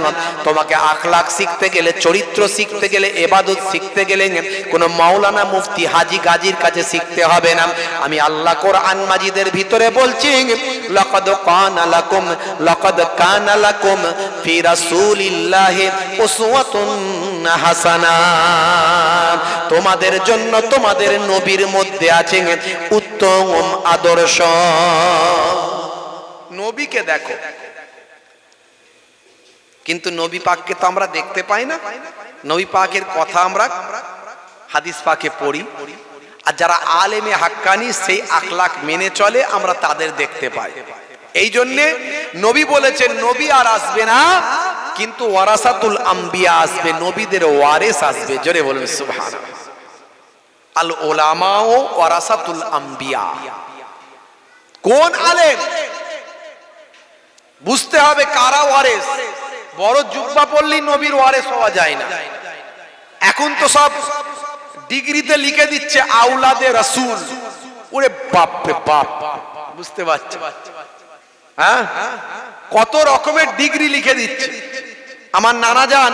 [SPEAKER 1] তোমাকে আখলাক শিখতে গেলে, চরিত্র শিখতে গেলে, ইবাদত শিখতে গেলে কোনো মাওলানা, মুফতি, হাজী, গাজীর কাছে শিখতে হবে না। আমি আল্লাহ কোরআন মাজিদের ভিতরে বলছি, লাকাদ কানা লাকুম ফি রাসূলিল্লাহি উসওয়াতুন হাসানা। তোমাদের জন্য তোমাদের নবীর মধ্যে আছে উত্তম আদর্শ। নবীকে দেখো, কিন্তু নবী পাককে তো আমরা দেখতে পাই না। নবী পাকের কথা আমরা হাদিস পাকে পড়ি, আর যারা আলেমে হাক্কানি সেই আখলাক মেনে চলে আমরা তাদের দেখতে পাই। এই জন্যে নবী বলেছেন, নবী আর আসবে না, কিন্তু ওয়ারাসাতুল আম্বিয়া আসবে, নবীদের ওয়ারিস আসবে। জোরে বলুন সুবহানাল্লাহ। আল উলামাউ ওয়ারাসাতুল আম্বিয়া। কোন আলেম? বুঝতে হবে কারা ওয়ারিস। বড় জুব্বা পড়লেই নবীর ওয়ারিস হওয়া যায় না। এখন তো সব ডিগ্রিতে লিখে দিচ্ছে আওলাদে রাসূল। ওরে বাপ রে বাপ, বুঝতে পারছো? হ্যাঁ, কত রকমের ডিগ্রি লিখে দিচ্ছে। আমার নানা জান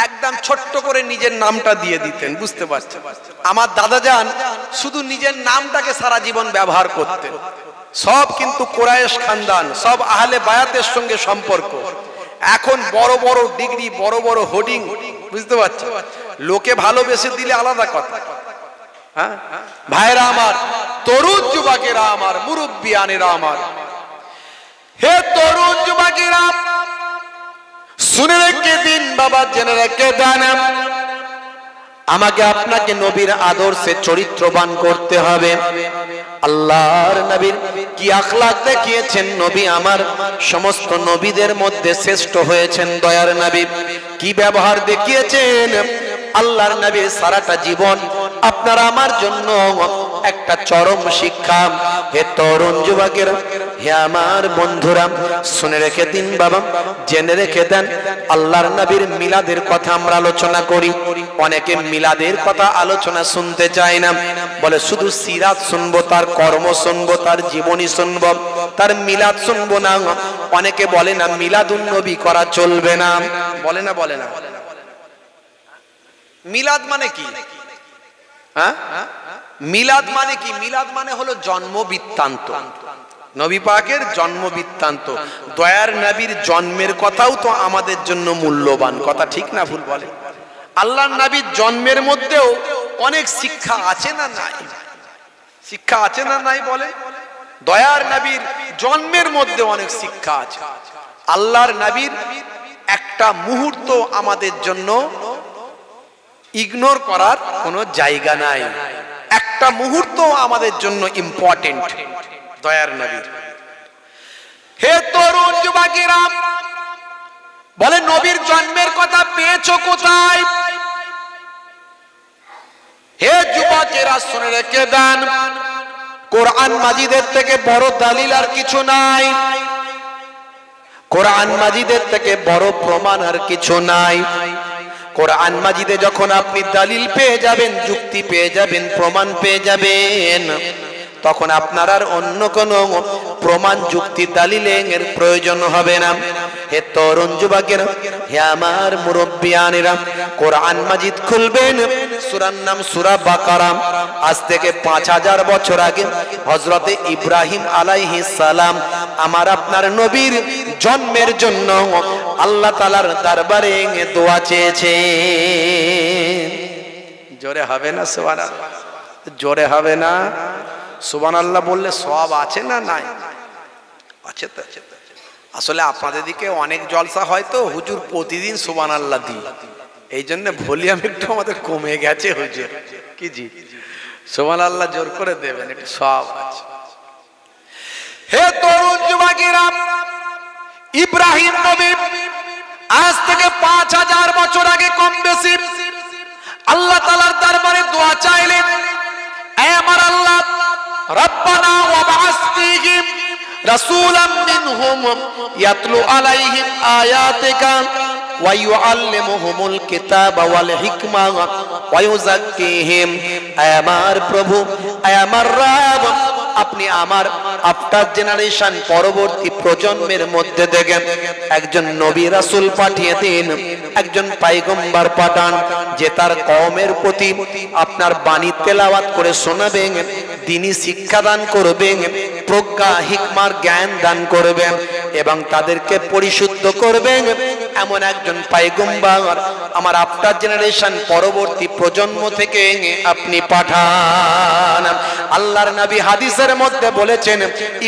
[SPEAKER 1] একদম ছোট্ট করে নিজের নামটা দিয়ে দিতেন, বুঝতে পারছেন? আমার দাদা জান শুধু নিজের নামটাকে সারা জীবন ব্যবহার করতেন। সব কিন্তু কুরাইশ খানদান, সব আহলে বায়াতের সঙ্গে সম্পর্ক। এখন বড় বড় ডিগ্রি, বড় বড় হোর্ডিং, বুঝতে পারছেন? লোকে ভালোবেসে দিলে আলাদা কথা। হ্যাঁ ভাইরা আমার, তরুণ যুবকেরা আমার, মুরব্বিয়ানেরা আমার, হে তরুণ যুবকেরা, শুনে রেখে দিন বাবা, জেনে রেখে দেন, আমাকে আপনাকে নবীর আদর্শে চরিত্রবান করতে হবে। আল্লাহর নবীর কি আখলাক দেখিয়েছেন, নবী আমার সমস্ত নবীদের মধ্যে শ্রেষ্ঠ হয়েছেন। দয়ার নবী কি ব্যবহার দেখিয়েছেন, আল্লাহর নবীর সারাটা জীবন আপনার আমার জন্য একটা চরম শিক্ষা। হে তরুণ যুবকেরা, হে আমার বন্ধুরা, শুনে রেখে দিন বাবা, জেনে রেখে দেন, আল্লাহর নবীর মিলাদের কথা আমরা আলোচনা করি। অনেকে মিলাদের কথা আলোচনা শুনতে চায় না, বলে শুধু সিরাত শুনবো, তার কর্ম শুনবো, তার জীবনী শুনবো, তার মিলাদ শুনবো না। অনেকে বলে না মিলাদুন নবী করা চলবে না, বলে না, বলে না। মিলাদ মানে কি? হ্যাঁ, মিলাদ মানে কি? মিলাদ মানে হলো জন্ম বৃত্তান্ত, নবী পাকের জন্ম বৃত্তান্ত। দয়ার নবীর জন্মের কথাও তো আমাদের জন্য মূল্যবান কথা, ঠিক না ভুল বলে? আল্লাহর নবীর জন্মের মধ্যেও অনেক শিক্ষা আছে না নাই? শিক্ষা আছে না নাই বলে? দয়ার নবীর জন্মের মধ্যে অনেক শিক্ষা আছে। আল্লাহর নবীর একটা মুহূর্ত আমাদের জন্য ইগনোর করার কোনো জায়গা নাই। একটা মুহূর্ত আমাদের জন্য ইম্পর্টেন্ট দয়ার নবীর। হে তরুণ যুবকেরা, বলে নবীর জন্মের কথা পেয়েছো কোথায়? হে যুবকেরা শুনে রেখে দেন, কোরআন মাজিদের থেকে বড় দলিল আর কিছু নাই। কোরআন মাজিদের থেকে বড় প্রমাণ আর কিছু নাই। কোরআন মাজিদে যখন আপনি দলিল পেয়ে যাবেন, যুক্তি পেয়ে যাবেন, প্রমাণ পেয়ে যাবেন, তখন আপনার আর অন্য কোনো প্রমাণ, যুক্তি, দলিলের প্রয়োজন হবে না। হে তরুণ যুবকেরা, হে আমার মুরব্বিয়ানেরা, কোরআন মাজিদ খুলবেন, সূরার নাম সূরা বাকারা। আজ থেকে 5000 বছর আগে হযরতে ইব্রাহিম আলাইহিস সালাম আমার আপনার নবীর জন্মের জন্য আল্লাহ তাআলার দরবারে দোয়া চেয়েছে। জোরে হবে না সুবহানাল্লাহ? জোরে হবে না সুবহানাল্লাহ? বললে সওয়াব আছে না নাই? আছে তো। আসলে আপনাদের দিকে অনেক জলসা হয় তো, হুজুর প্রতিদিন সুবহানাল্লাহ দিই, এই জন্য ভলিউম একটু আমাদের কমে গেছে হুজুর। কি জি, সুবহানাল্লাহ জোর করে দেবেন, একটু সওয়াব আছে। হে তরুণ যুবকেরা, ইব্রাহিম নবী আজ থেকে 5000 বছর আগে কম বেশি আল্লাহ তাআলার দরবারে দোয়া চাইলেন, হে আমার আল্লাহ, রব্বানা ওয়াবআস ফীহিম রাসূলাম মিনহুম ইয়াতলু আলাইহিম আয়াতিকা ওয়া ইউআল্লিমুহুমুল কিতাবা ওয়াল হিকমা ওয়া ইউযাক্কিহিম। হে আমার প্রভু, হে আমার রব, আপনি আমার আফটার জেনারেশন পরবর্তী প্রজন্মের মধ্যে দেখেন একজন নবী রাসূল পাঠিয়ে দিন, একজন পয়গম্বর পাঠান, যে তার কওমের প্রতি আপনার বাণী তেলাওয়াত করে শোনাবেন, দ্বীনি শিক্ষা দান করবেন, প্রজ্ঞা হিকমার জ্ঞান দান করবেন এবং তাদেরকে পরিশুদ্ধ করবেন। এমন একজন পয়গম্বর আমার আফটার জেনারেশন পরবর্তী প্রজন্ম থেকে আপনি পাঠান। আল্লাহর নবী হাদিসের মধ্যে বলেছেন,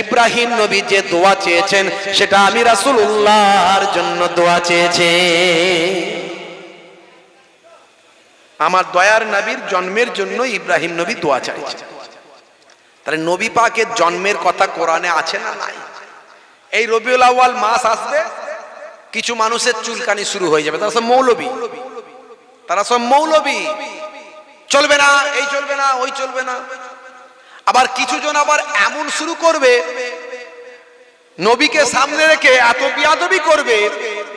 [SPEAKER 1] ইব্রাহিম নবী যে দোয়া চেয়েছেন সেটা আমি রাসূলুল্লাহর জন্য দোয়া চেয়েছি। আমার দয়ার নবীর জন্মের জন্য ইব্রাহিম নবী দোয়া চাইছেন। তাহলে নবী পাকের জন্মের কথা কোরআনে আছে না নাই? এই রবিউল আউয়াল মাস আসবে, কিছু মানুষের চুলকানি শুরু হয়ে যাবে, তারা সব মৌলবী, তারা সব মৌলবী, চলবে না, এই চলবে না, ওই চলবে না। আবার কিছু জন আবার এমন শুরু করবে, নবীকে সামনে রেখে এত বিয়াদবি করবে,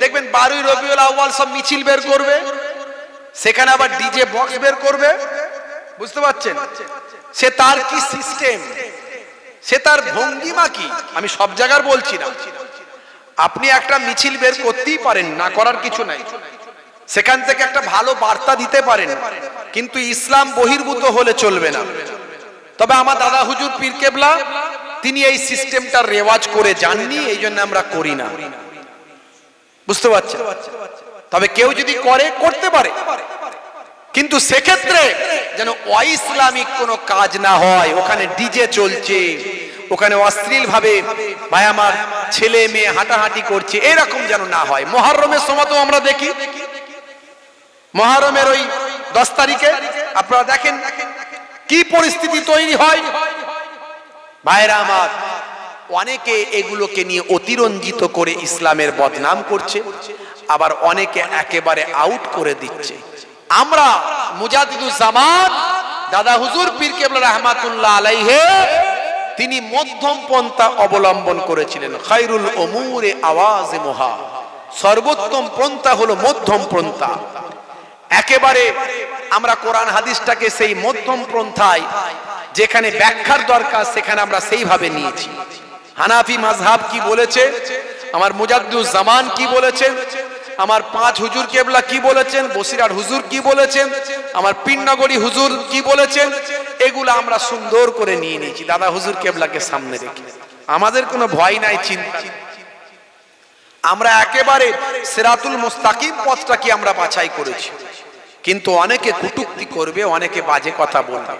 [SPEAKER 1] দেখবেন 12ই রবিউল আউয়াল সব মিছিল বের করবে, সেখানে আবার ডিজে বক্স বের করবে। বুঝতে পারছেন? সে তার কি সিস্টেম, সে তার ভঙ্গিমা কি, আমি সব জায়গার বলছি না। আপনি একটা মিছিল বের করতেই পারেন, না করার কিছু নাই, সেখান থেকে একটা ভালো বার্তা দিতে পারেন, কিন্তু ইসলাম বহির্ভূত হলে চলবে না। তবে আমার দাদা হুজুর পীর কেবলা তিনি এই সিস্টেমটা রেওয়াজ করে যাননি, এই জন্য আমরা করি না। বুঝতে পারছেন? তবে কেউ যদি করে, করতে পারে, কিন্তু সেক্ষেত্রে যেন অইসলামিক কোনো কাজ না হয়। ওখানে ডিজে চলছে, ওখানে অশ্লীল ভাবে ভাই আমার ছেলে মেয়ে হাঁটাহাঁটি করছে, এরকম যেন না হয়। মুহররমের সময় তো আমরা দেখি, মুহররমের ওই 10 তারিখে আপনারা দেখেন কি পরিস্থিতি তৈরি হয়। ভাইরা আমার, অনেকে এগুলোকে নিয়ে অতিরঞ্জিত করে ইসলামের বদনাম করছে, আবার অনেকে একেবারে আউট করে দিচ্ছে। আমরা মুজাদ্দিদুজ জামান দাদা হুজুর পীর কেবলা রাহমাতুল্লাহ আলাইহি তিনি মধ্যম পন্থা অবলম্বন করেছিলেন। খায়রুল উমুরে আওয়াজিমুহা, সর্বোত্তম পন্থা হলো মধ্যম পন্থা। একেবারে আমরা কোরআন হাদিসটাকে সেই মধ্যম পন্থায় যেখানে ব্যাখ্যার দরকার সেখানে আমরা সেইভাবে নিয়েছি। হানাফি মাযহাব কি বলেছে, আমার মুজাদ্দিদুজ জামান কি বলেছেন, আমার 5 হুজুর কেবলা কি বলেছেন, বসিরহাট হুজুর কি বলেছেন, আমার পীরনগরী হুজুর কি বলেছেন, এগুলো আমরা সুন্দর করে নিয়ে নিয়েছি দাদা হুজুর কেবলাকে সামনে রেখে। আমাদের কোনো ভয় নাই, চিন্তা। আমরা একেবারে সিরাতুল মুস্তাকিম পথটাকে আমরা বাছাই করেছি, কিন্তু অনেকে কটূক্তি করবে, অনেকে বাজে কথা বলবে,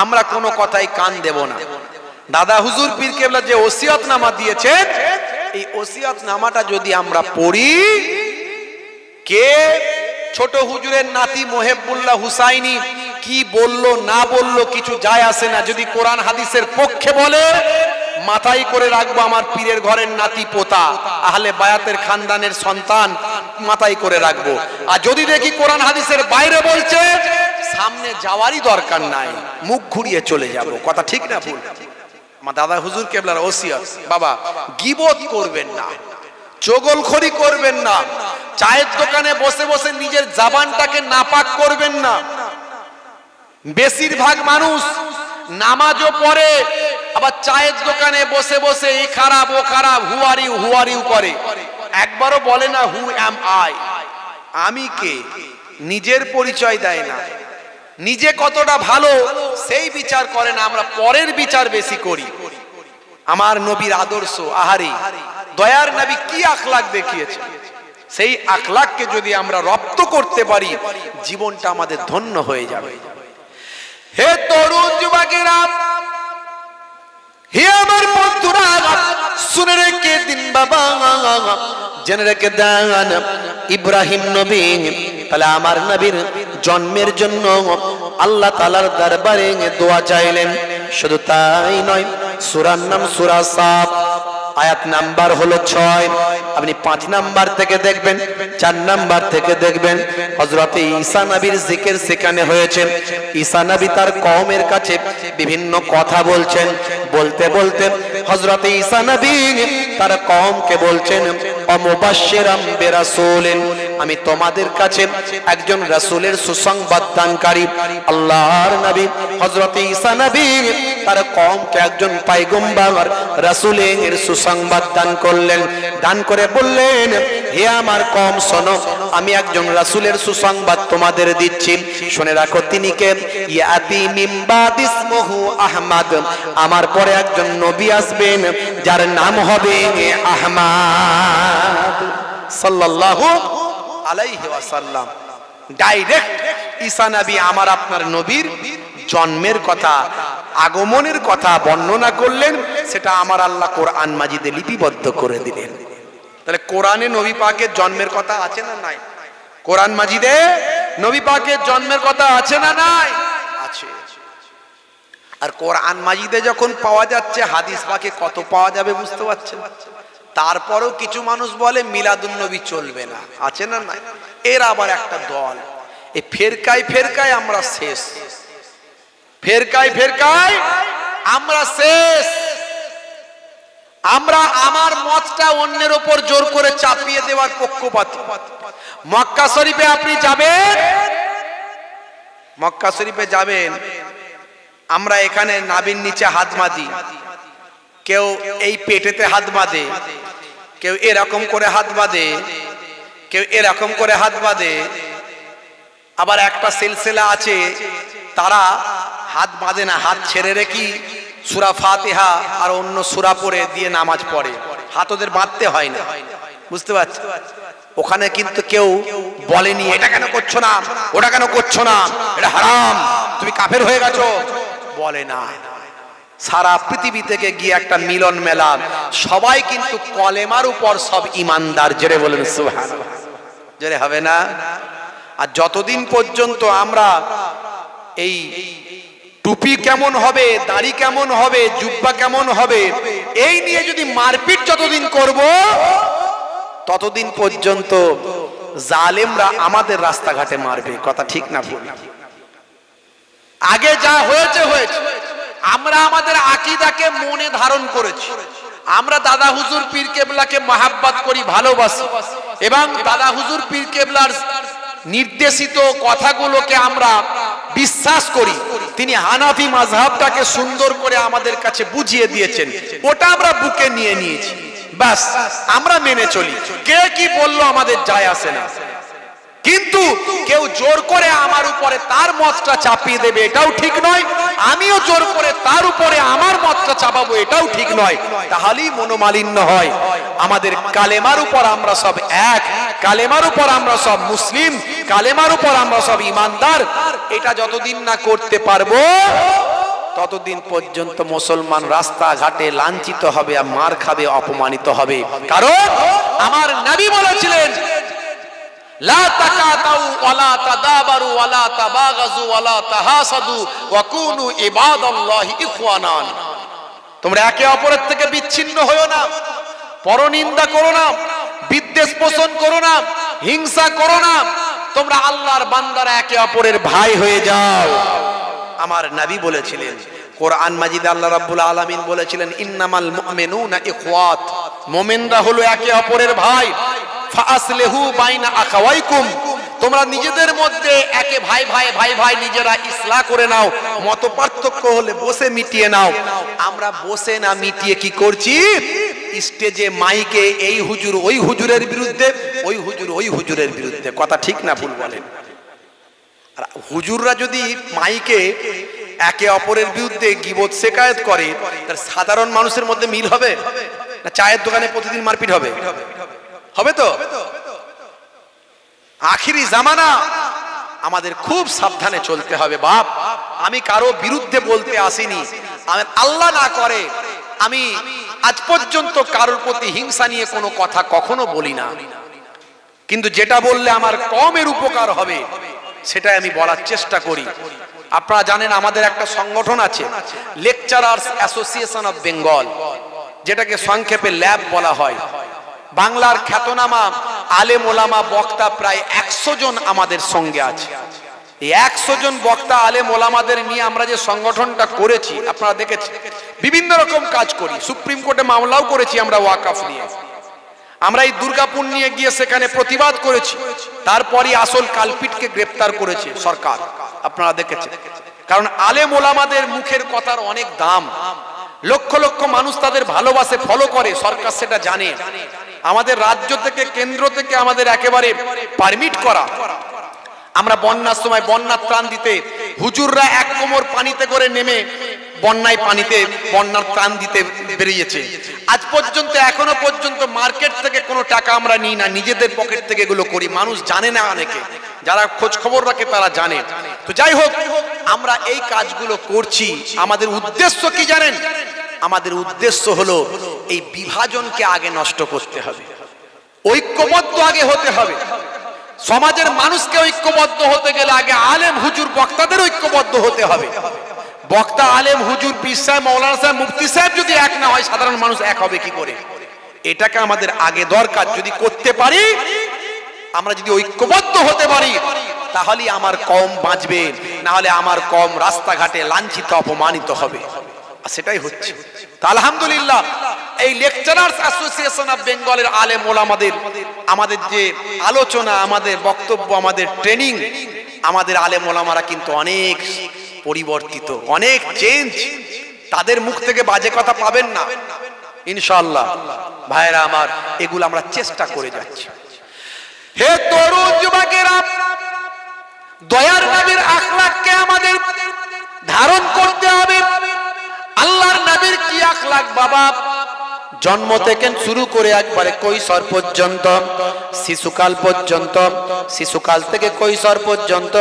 [SPEAKER 1] আমরা কোনো কথাই কান দেব না। দাদা হুজুর পীর কেবলা যে ওসিয়তনামা দিয়েছেন, এই ওসিয়তনামাটা যদি আমরা পড়ি, কে ছোট হুজুরের নাতি মোহেবুল্লাহ হুসাইনি কি বললো না বললো কিছু যায় আসে না। যদি কোরআন হাদিসের পক্ষে বলে, মাথায় করে রাখবো আমার পীরের ঘরের নাতি পোতা, আহলে বায়াতের খানদানের সন্তান, মাথায় করে রাখবো। আর যদি দেখি কোরআন হাদিসের বাইরে বলছে, সামনে যাওয়ারই দরকার নাই, মুখ ঘুরিয়ে চলে যাব। কথা ঠিক না ভুল? আমার দাদা হুজুর কেবলার ওসিয়ত, বাবা গীবত করবেন না, চগলখড়ি করবেন না, চায়ের দোকানে বসে বসে নিজের জবানটাকে নাপাক করবেন না। বেশিরভাগ মানুষ নামাজও পড়ে, আবার চায়ের দোকানে বসে বসে এই খারাপ ও খারাপ হুয়ারিউ হুয়ারিউ করে, একবারও বলে না হু অ্যাম আই, আমি কে, নিজের পরিচয় দেয় না। নিজে কতটা ভালো সেই বিচার করে না, আমরা পরের বিচার বেশি করি। আমার নবীর আদর্শ, আহারি দয়ার নবী কি আখলাক দেখিয়েছে, সেই আখলাককে যদি আমরা রপ্ত করতে পারি, জীবনটা আমাদের ধন্য হয়ে যাবে। হে তরুণ যুবকেরা, হে আমার বন্ধুরা, শুনে রেখে দিন বাবা, জেনে রেখে দেন, ইব্রাহিম নবী তাহলে আমার নবীর জন্মের জন্য আল্লাহ তাআলার দরবারে দোয়া চাইলেন। শুধু তাই নয়, সূরার নাম সূরা সাফ, আয়াত নাম্বার হলো 6। আপনি 5 নাম্বার থেকে দেখবেন, 4 নাম্বার থেকে দেখবেন হযরতে ঈসা নবীর জিকির সেখানে হয়েছে। ঈসা নবী তার কওমের কাছে বিভিন্ন কথা বলছেন, বলতে বলতে হযরতে ঈসা নবী তার কওমকে বলছেন অমুবাশশিরাম বিরাসূলিন, আমি তোমাদের কাছে একজন রাসূলের সুসংবাদ দানকারী। আল্লাহর নবী হযরতে ঈসা নবী তার কওমকে একজন পয়গম্বর রাসূলের সুসংবাদ দান করলেন। দান করে বললেন, হে আমার কওম শোনো, আমি একজন রাসূলের সুসংবাদ তোমাদের দিচ্ছি, শুনে রাখো। তিনি কে? ইয়াতি মিন বাদ ইসমুহু আহমদ, আমার পরে একজন নবী আসবেন যার নাম হবে আহমদ সাল্লাল্লাহু আলাইহি ওয়াসাল্লাম। ডাইরেক্ট ঈসা নবী আমার আপনার নবীর জন্মের কথা, আগমনের কথা বর্ণনা করলেন, সেটা আমার আল্লাহ কোরআন মাজিদে লিপিবদ্ধ করে দিলেন। তাহলে কোরআনে নবী পাকের জন্মের কথা আছে না নাই? কোরআন মাজিদে নবী পাকের জন্মের কথা আছে না নাই? আছে। আর কোরআন মাজিদে যখন পাওয়া যাচ্ছে, হাদিস পাকে কত পাওয়া যাবে বুঝতে পারছেন? তারপরেও কিছু মানুষ বলে মিলাদুন নবী চলবে না, আছে না নাই? এর আবার একটা দল, এই ফেরকায় ফেরকায় আমরা শেষ, ফেরকায় ফেরকায় আমরা শেষ। আমরা আমার মতটা অন্যের উপর জোর করে চাপিয়ে দেওয়ার পক্ষপাতী। মক্কা শরীফে আপনি যাবেন, মক্কা শরীফে যাবেন, আমরা এখানে নাভির নিচে হাত বাঁধি, কেউ এই পেটেতে হাত বাঁধে, কেউ এরকম করে হাত বাঁধে, কেউ এরকম করে হাত বাঁধে। আবার একটা সিলসিলা আছে, তারা হাত বাঁধে না, হাত ছেড়ে রেখে সূরা ফাতিহা আর অন্য সূরা পড়ে দিয়ে নামাজ পড়ে, হাত ওদের বাঁধতে হয় না, বুঝতে পারছো? ওখানে কিন্তু কেউ বলেনি এটা কেন করছো না, ওটা কেন করছো না, এটা হারাম, তুমি কাফের হয়ে গেছো, বলে না। সারা পৃথিবী থেকে গিয়ে একটা মিলন মেলা, সবাই কিন্তু কলেমার উপর সব ইমানদার। জোরে বলেন সুবহানাল্লাহ, জোরে হবে না? আর যতদিন পর্যন্ত আমরা এই টুপি কেমন হবে, দাড়ি কেমন হবে, জুব্বা কেমন হবে, এই নিয়ে যদি মারপিট যতদিন করব, ততদিন পর্যন্ত জালেমরা আমাদের রাস্তাঘাটে মারবে। কথা ঠিক না ভুল? আগে যা হয়েছে হয়েছে, আমরা আমাদের আকীদাকে মনে ধারণ করেছি, আমরা দাদা হুজুর পীর কেবলাকে মহাব্বত করি, ভালোবাসি, এবং দাদা হুজুর পীর কেবলার নির্দেশিত কথাগুলোকে আমরা বিশ্বাস করি। তিনি হানাফি মাযহাবটাকে সুন্দর করে আমাদের কাছে বুঝিয়ে দিয়েছেন, ওটা আমরা বুকে নিয়ে নিয়েছি, বাস আমরা মেনে চলি। কে কি বললো আমাদের যায় আসে না, কিন্তু কেউ জোর করে আমার উপরে তার মতটা চাপিয়ে দেবে, এটাও ঠিক নয়। আমিও জোর করে তার উপরে আমার মতটা চাপাবো, এটাও ঠিক নয়। তাহলেই মনোমালিন্য হয়। আমাদের কালেমার উপর আমরা সব এক, কালেমার উপর আমরা সব মুসলিম, কালেমার উপর আমরা সব ইমানদার। এটা যতদিন না করতে পারবো, ততদিন পর্যন্ত মুসলমান রাস্তাঘাটে লাঞ্ছিত হবে, আর মার খাবে, অপমানিত হবে। কারণ আমার নবী বলেছিলেন, লা তাকাতাউ ওয়ালা তাদাবারু ওয়ালা তাবাগাজু ওয়ালা তাহাসাদু ওয়া কুনু ইবাদাল্লাহি ইখওয়ানান। তোমরা একে অপরের থেকে বিচ্ছিন্ন হয়ো না, পরনিন্দা করো না, বিদ্বেষ পোষণ করো না, হিংসা করো না, তোমরা আল্লাহর বান্দারা একে অপরের ভাই হয়ে যাও। আমার নবী বলেছিলেন, কোরআন মাজিদে আল্লাহ রাব্বুল আলামিন বলেছিলেন, ইন্নামাল মুমিনুনা ইখওয়াত, মুমিনরা হলো একে অপরের ভাই। ফাসলিহু বাইনা আখাওয়াইকুম, তোমরা নিজেদের মধ্যে একে ভাই ভাই ভাই ভাই নিজেরা ইসলাহ করে নাও, মত পার্থক্য হলে বসে মিটিয়ে নাও। আমরা বসে না মিটিয়ে কি করছি? স্টেজে মাইকে এই হুজুর ওই হুজুরের বিরুদ্ধে, ওই হুজুর ওই হুজুরের বিরুদ্ধে। কথা ঠিক না ভুল বলেন? আর হুজুররা যদি মাইকে একে অপরের বিরুদ্ধে গীবত শেকায়েত করে, তার সাধারণ মানুষের মধ্যে মিল হবে না? চায়ের দোকানে প্রতিদিন মারপিট হবে, হবে তো? আখিরি জামানা, আমাদের খুব সাবধানে চলতে হবে। বাপ, আমি কারো বিরুদ্ধে বলতে আসিনি, আল্লাহ না করে আমি আজ পর্যন্ত কারোর প্রতি হিংসা নিয়ে কোনো কথা কখনো বলি না, কিন্তু যেটা বললে আমার কওমের উপকার হবে সেটাই আমি বলার চেষ্টা করি। আপনারা জানেন আমাদের একটা সংগঠন আছে, লেকচারার্স অ্যাসোসিয়েশন অফ বেঙ্গল, যেটাকে সংক্ষেপে ল্যাব বলা হয়। বাংলার খ্যাতনামা আলেম ওলামা বক্তা প্রায় 100 জন আমাদের সঙ্গে আছে। এই 100 জন বক্তা আলেম ওলামাদের নিয়ে আমরা যে সংগঠনটা করেছি আপনারা দেখেছেন, বিভিন্ন রকম কাজ করি। সুপ্রিম কোর্টে মামলাও করেছি আমরা ওয়াকফ নিয়ে। আমরা এই দুর্গাপুর নিয়ে গিয়ে সেখানে প্রতিবাদ করেছি, তারপরই আসল কালপিটকে গ্রেপ্তার করেছে সরকার, আপনারা দেখেছেন। কারণ আলেম ওলামাদের মুখের কথার অনেক দাম, লক্ষ লক্ষ মানুষ তাদের ভালোবাসে, ফলো করে, সরকার সেটা জানে। আমাদের রাজ্য থেকে কেন্দ্র থেকে আমাদের একেবারে পারমিট করা। আমরা বন্যার সময় বন্যার ত্রাণ দিতে হুজুররা 1 কোমর পানিতে করে নেমে বন্যায় পানিতে বন্যার ত্রাণ দিতে বেরিয়েছে। আজ পর্যন্ত এখনো পর্যন্ত মার্কেট থেকে কোনো টাকা আমরা নিই না, নিজেদের পকেট থেকে এগুলো করি। মানুষ জানে না, অনেকে যারা খোঁজ খবর রাখে তারা জানে। তো যাই হোক, আমরা এই কাজগুলো করছি। আমাদের উদ্দেশ্য কি জানেন? আমাদের উদ্দেশ্য হলো এই বিভাজনকে আগে নষ্ট করতে হবে, ঐক্যবদ্ধ আগে হতে হবে। সমাজের মানুষকে ঐক্যবদ্ধ হতে গেলে আগে আলেম হুজুর বক্তাদের ঐক্যবদ্ধ হতে হবে। বক্তা আলেম হুজুর পীর সাহেব মৌলানা সাহেব মুফতি সাহেব যদি এক না হয়, সাধারণ মানুষ এক হবে কি করে? এটাকে আমাদের আগে দরকার। যদি করতে পারি, আমরা যদি ঐক্যবদ্ধ হতে পারি, তাহলে আমার কম বাঁচবে, না হলে আমার কম রাস্তাঘাটে লাঞ্ছিত অপমানিত হবে। আর সেটাই হচ্ছে। তা আলহামদুলিল্লাহ, এই লেকচারার্স অ্যাসোসিয়েশন অফ বেঙ্গলের আলেম ওলামাদের আমাদের যে আলোচনা, আমাদের বক্তব্য, আমাদের ট্রেনিং, আমাদের আলেম ওলামারা কিন্তু অনেক পরিবর্তিত, অনেক চেঞ্জ। তাদের মুখ থেকে বাজে কথা পাবেন না ইনশাআল্লাহ। ভাইরা আমার, এগুলো আমরা চেষ্টা করে যাচ্ছি। হে তরুণ যুবকেরা, দয়ার নবীর আখলাককে আমাদের ধারণ করতে হবে। আল্লাহর নবীর কি আখলাক বাবা! জন্ম থেকে শুরু করে একবারে কৈশোর পর্যন্ত, শিশুকাল পর্যন্ত, শিশুকাল থেকে কৈশোর পর্যন্ত,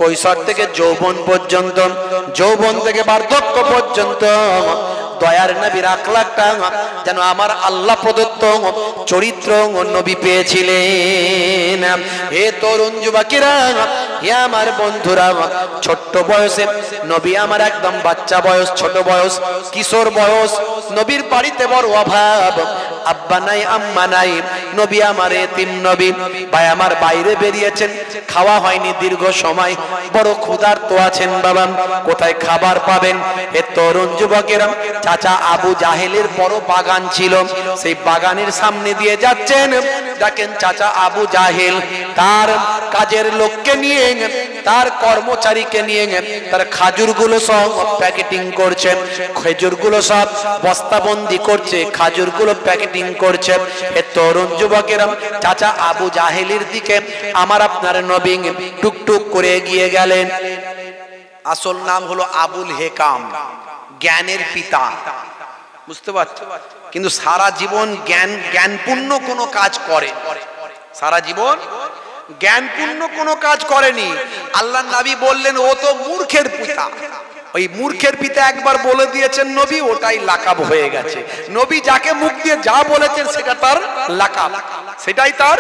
[SPEAKER 1] কৈশোর থেকে যৌবন পর্যন্ত, যৌবন থেকে বার্ধক্য পর্যন্ত দয়ার নবীর আখলাকটা যেন আমার আল্লাহ প্রদত্ত চরিত্র নবী পেয়েছিলেন। হে তরুণ যুবকেরা, হে আমার বন্ধুরা, ছোট্ট বয়সে নবী আমার একদম বাচ্চা বয়স, ছোট বয়স, কিশোর বয়স। নবীর বাড়িতে বড় অভাব, আব্বা নাই আম্মা নাই, নবী আমার এতিম নবী। ভাই আমার বাইরে বেরিয়েছেন, খাওয়া হয়নি দীর্ঘ সময়, বড় ক্ষুধার্ত আছেন বাবা, কোথায় খাবার পাবেন? হে তরুণ যুবকেরা, চাচা আবু জাহেলের বড় বাগান ছিল, সেই বাগানের সামনে দিয়ে যাচ্ছেন, দেখেন চাচা আবু জাহেল তার কাজের লোককে নিয়ে, তার কর্মচারীকে নিয়ে তার খাজুরগুলো সব প্যাকেটিং করছে, খেজুরগুলো সব বস্তাবন্দি করছে, খাজুরগুলো প্যাকেটিং করছে। হে তরুণ যুবকেরা, চাচা আবু জাহেলের দিকে আমার আপনার নবী টুকটুক করে এগিয়ে গেলেন। আসল নাম হলো আবুল হেকাম, জ্ঞানের পিতা, বুঝতে পারছো? কিন্তু সারা জীবন জ্ঞানপূর্ণ কোনো কাজ করে, সারা জীবন জ্ঞানপূর্ণ কোনো কাজ করেনি। আল্লাহ নবী বললেন ও তো মূর্খের পিতা। ওই মূর্খের পিতা একবার বলে দিয়েছেন নবী, ওটাই লাকাব হয়ে গেছে। নবী যাকে মুখ দিয়ে যা বলেছেন সেটা তার লাকাব, সেটাই তার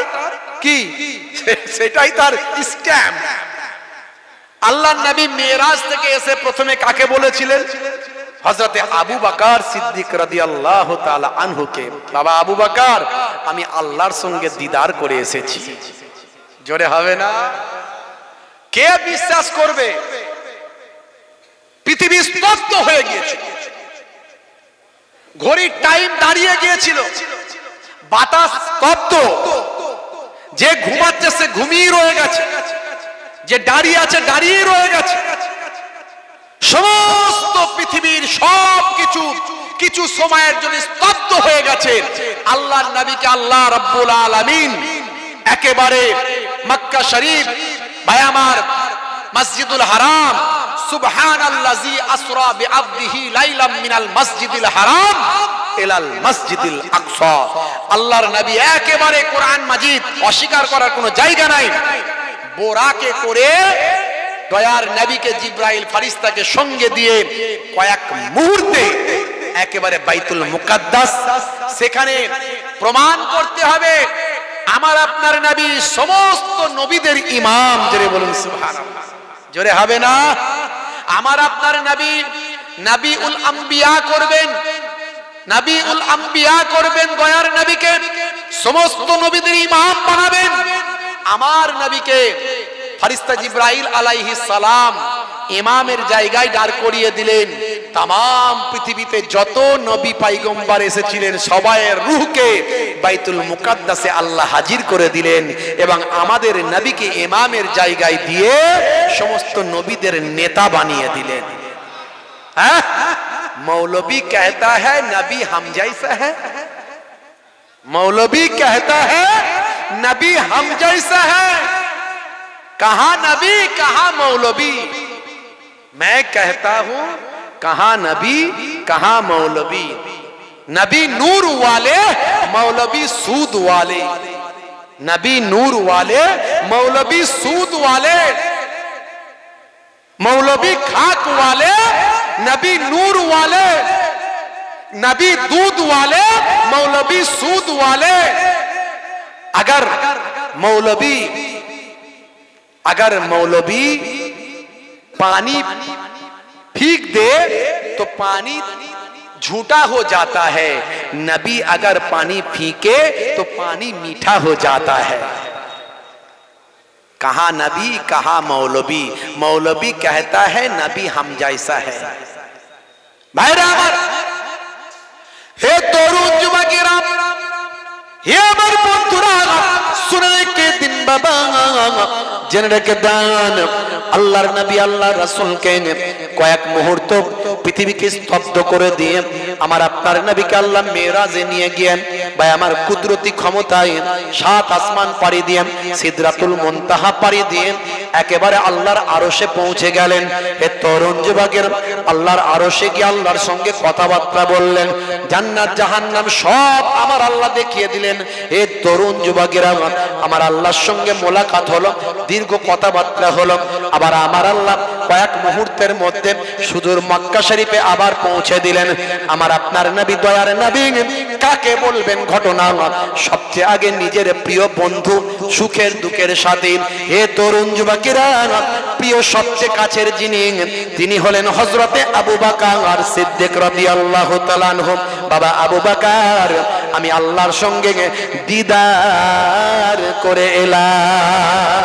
[SPEAKER 1] কি, সেটাই তার স্ট্যাম্প। আল্লাহ নবী মেরাজ থেকে এসে প্রথমে কাকে বলেছিলেন? হযরতে আবু বকর সিদ্দিক রাদিয়াল্লাহু তাআলা আনহুকে, বাবা আবু বকর, আমি আল্লাহর সঙ্গে দিদার করে এসেছি। জোরে হবে না? কে বিশ্বাস করবে? পৃথিবী স্তব্ধ হয়ে গিয়েছিল, ঘড়ির টাইম দাঁড়িয়ে গিয়েছিল, বাতাস স্তব্ধ, যে ঘুমাচ্ছে সে ঘুমিয়ে রয়ে গেছে, যে দাঁড়িয়ে আছে দাঁড়িয়ে রয়ে গেছে। সমস্ত পৃথিবীর সব কিছু কিছু সময়ের জন্য স্তব্ধ হয়ে গেছে। আল্লাহর নবীকে আল্লাহ রাব্বুল আলামিন একেবারে মক্কা শরীফ, ভাই আমার মসজিদুল হারাম, সুবহানাল্লাযী আসরা বিআবদিহি লাইলাম মিনাল মসজিদিল হারাম ইলাল মসজিদিল আকসা। আল্লাহর নবী একেবারে কোরআন মাজিদ অস্বীকার করার কোনো জায়গা নাই, বোরাকে করে দয়ার নবীকে জিব্রাইল ফেরেশতাকে সঙ্গে দিয়ে কয়েক মুহূর্তে একেবারে বাইতুল মুকাদ্দাস, সেখানে প্রমাণ করতে হবে আমার আপনার নবী সমস্ত নবীদের ইমাম। জোরে বলুন সুবহানাল্লাহ, জোরে হবে না? আমার আপনার নবী নবিউল আম্বিয়া করবেন, নবীউল আম্বিয়া করবেন, দয়ার নবীকে সমস্ত নবীদের ইমাম বানাবেন। আমার নবীকে ফেরেশতা জিবরাইল আলাইহিস সালাম ইমামের জায়গায় দাঁড় করিয়ে দিলেন। तमाम পৃথিবীতে যত নবী পয়গম্বর এসেছিলেন সবাইয়ের রূহকে বাইতুল মুকাদ্দাসে আল্লাহ হাজির করে দিলেন এবং আমাদের নবীকে ইমামের জায়গায় দিয়ে সমস্ত নবীদের নেতা বানিয়ে দিলেন। হ্যাঁ, मौलवी कहता है नबी हम जैसा है, मौलवी कहता है नबी हम जैसा है। कहां नबी कहां मौलवी? मैं कहता हूं कहां नबी कहां मौलवी। नबी नूर वाले मौलवी सूद वाले, नबी नूर वाले मौलवी सूद वाले, मौलवी खाक वाले नबी नूर वाले, नबी दूध वाले मौलवी सूद वाले। अगर मौलवी पानी फीक दे तो पानी झूठा हो जाता है, नबी अगर पानी फीके तो पानी मीठा हो जाता है। कहा नबी कहा मौलवी, मौलवी कहता है नबी हम जैसा है। भाईरा हे तरुण যুবকেরা, হে আমার বন্ধুরা, শুনে রেখে দিন বাবা, জেনে রেখে দেন আল্লাহর নবী আল্লাহর রাসূলকে কয়েক মুহূর্ত পৃথিবীকে স্তব্ধ করে দিয়ে আমার আপনার নবীকে আল্লাহ মেরাজে নিয়ে গিয়েন। ভাই আমার কুদরতি ক্ষমতায় 7 আসমান পাড়ি দিয়ে সিদরাতুল মুনতাহা পাড়ি দিয়ে একেবারে আল্লাহর আরশে পৌঁছে গেলেন। হে তরুণ যুবকের, আল্লাহর আরশে গিয়ে আল্লাহর সঙ্গে কথাবার্তা বললেন, জান্নাত জাহান্নাম সব আমার আল্লাহ দেখিয়ে দিলেন। হে তরুণ যুবকেরা, আমার আল্লাহর সঙ্গে মোলাকাত হলো, দীর্ঘ কথাবার্তা হলো। আবার আমার আল্লাহ কয়েক মুহূর্তের মধ্যে সুদূর মক্কা শরীফে আবার পৌঁছে দিলেন। আমার আপনার নবী দয়ার নবী কাকে বলবেন ঘটনা? সবচেয়ে আগে নিজের প্রিয় বন্ধু, সুখের দুঃখের সাথী। হে তরুণ যুবকেরা, প্রিয় সবচেয়ে কাছের যিনি, তিনি হলেন হযরতে আবু বকর সিদ্দিক রাদিয়াল্লাহু তাআলা আনহু। বাবা আবু বকর, আমি আল্লাহর সঙ্গে দিদার করে এলাম।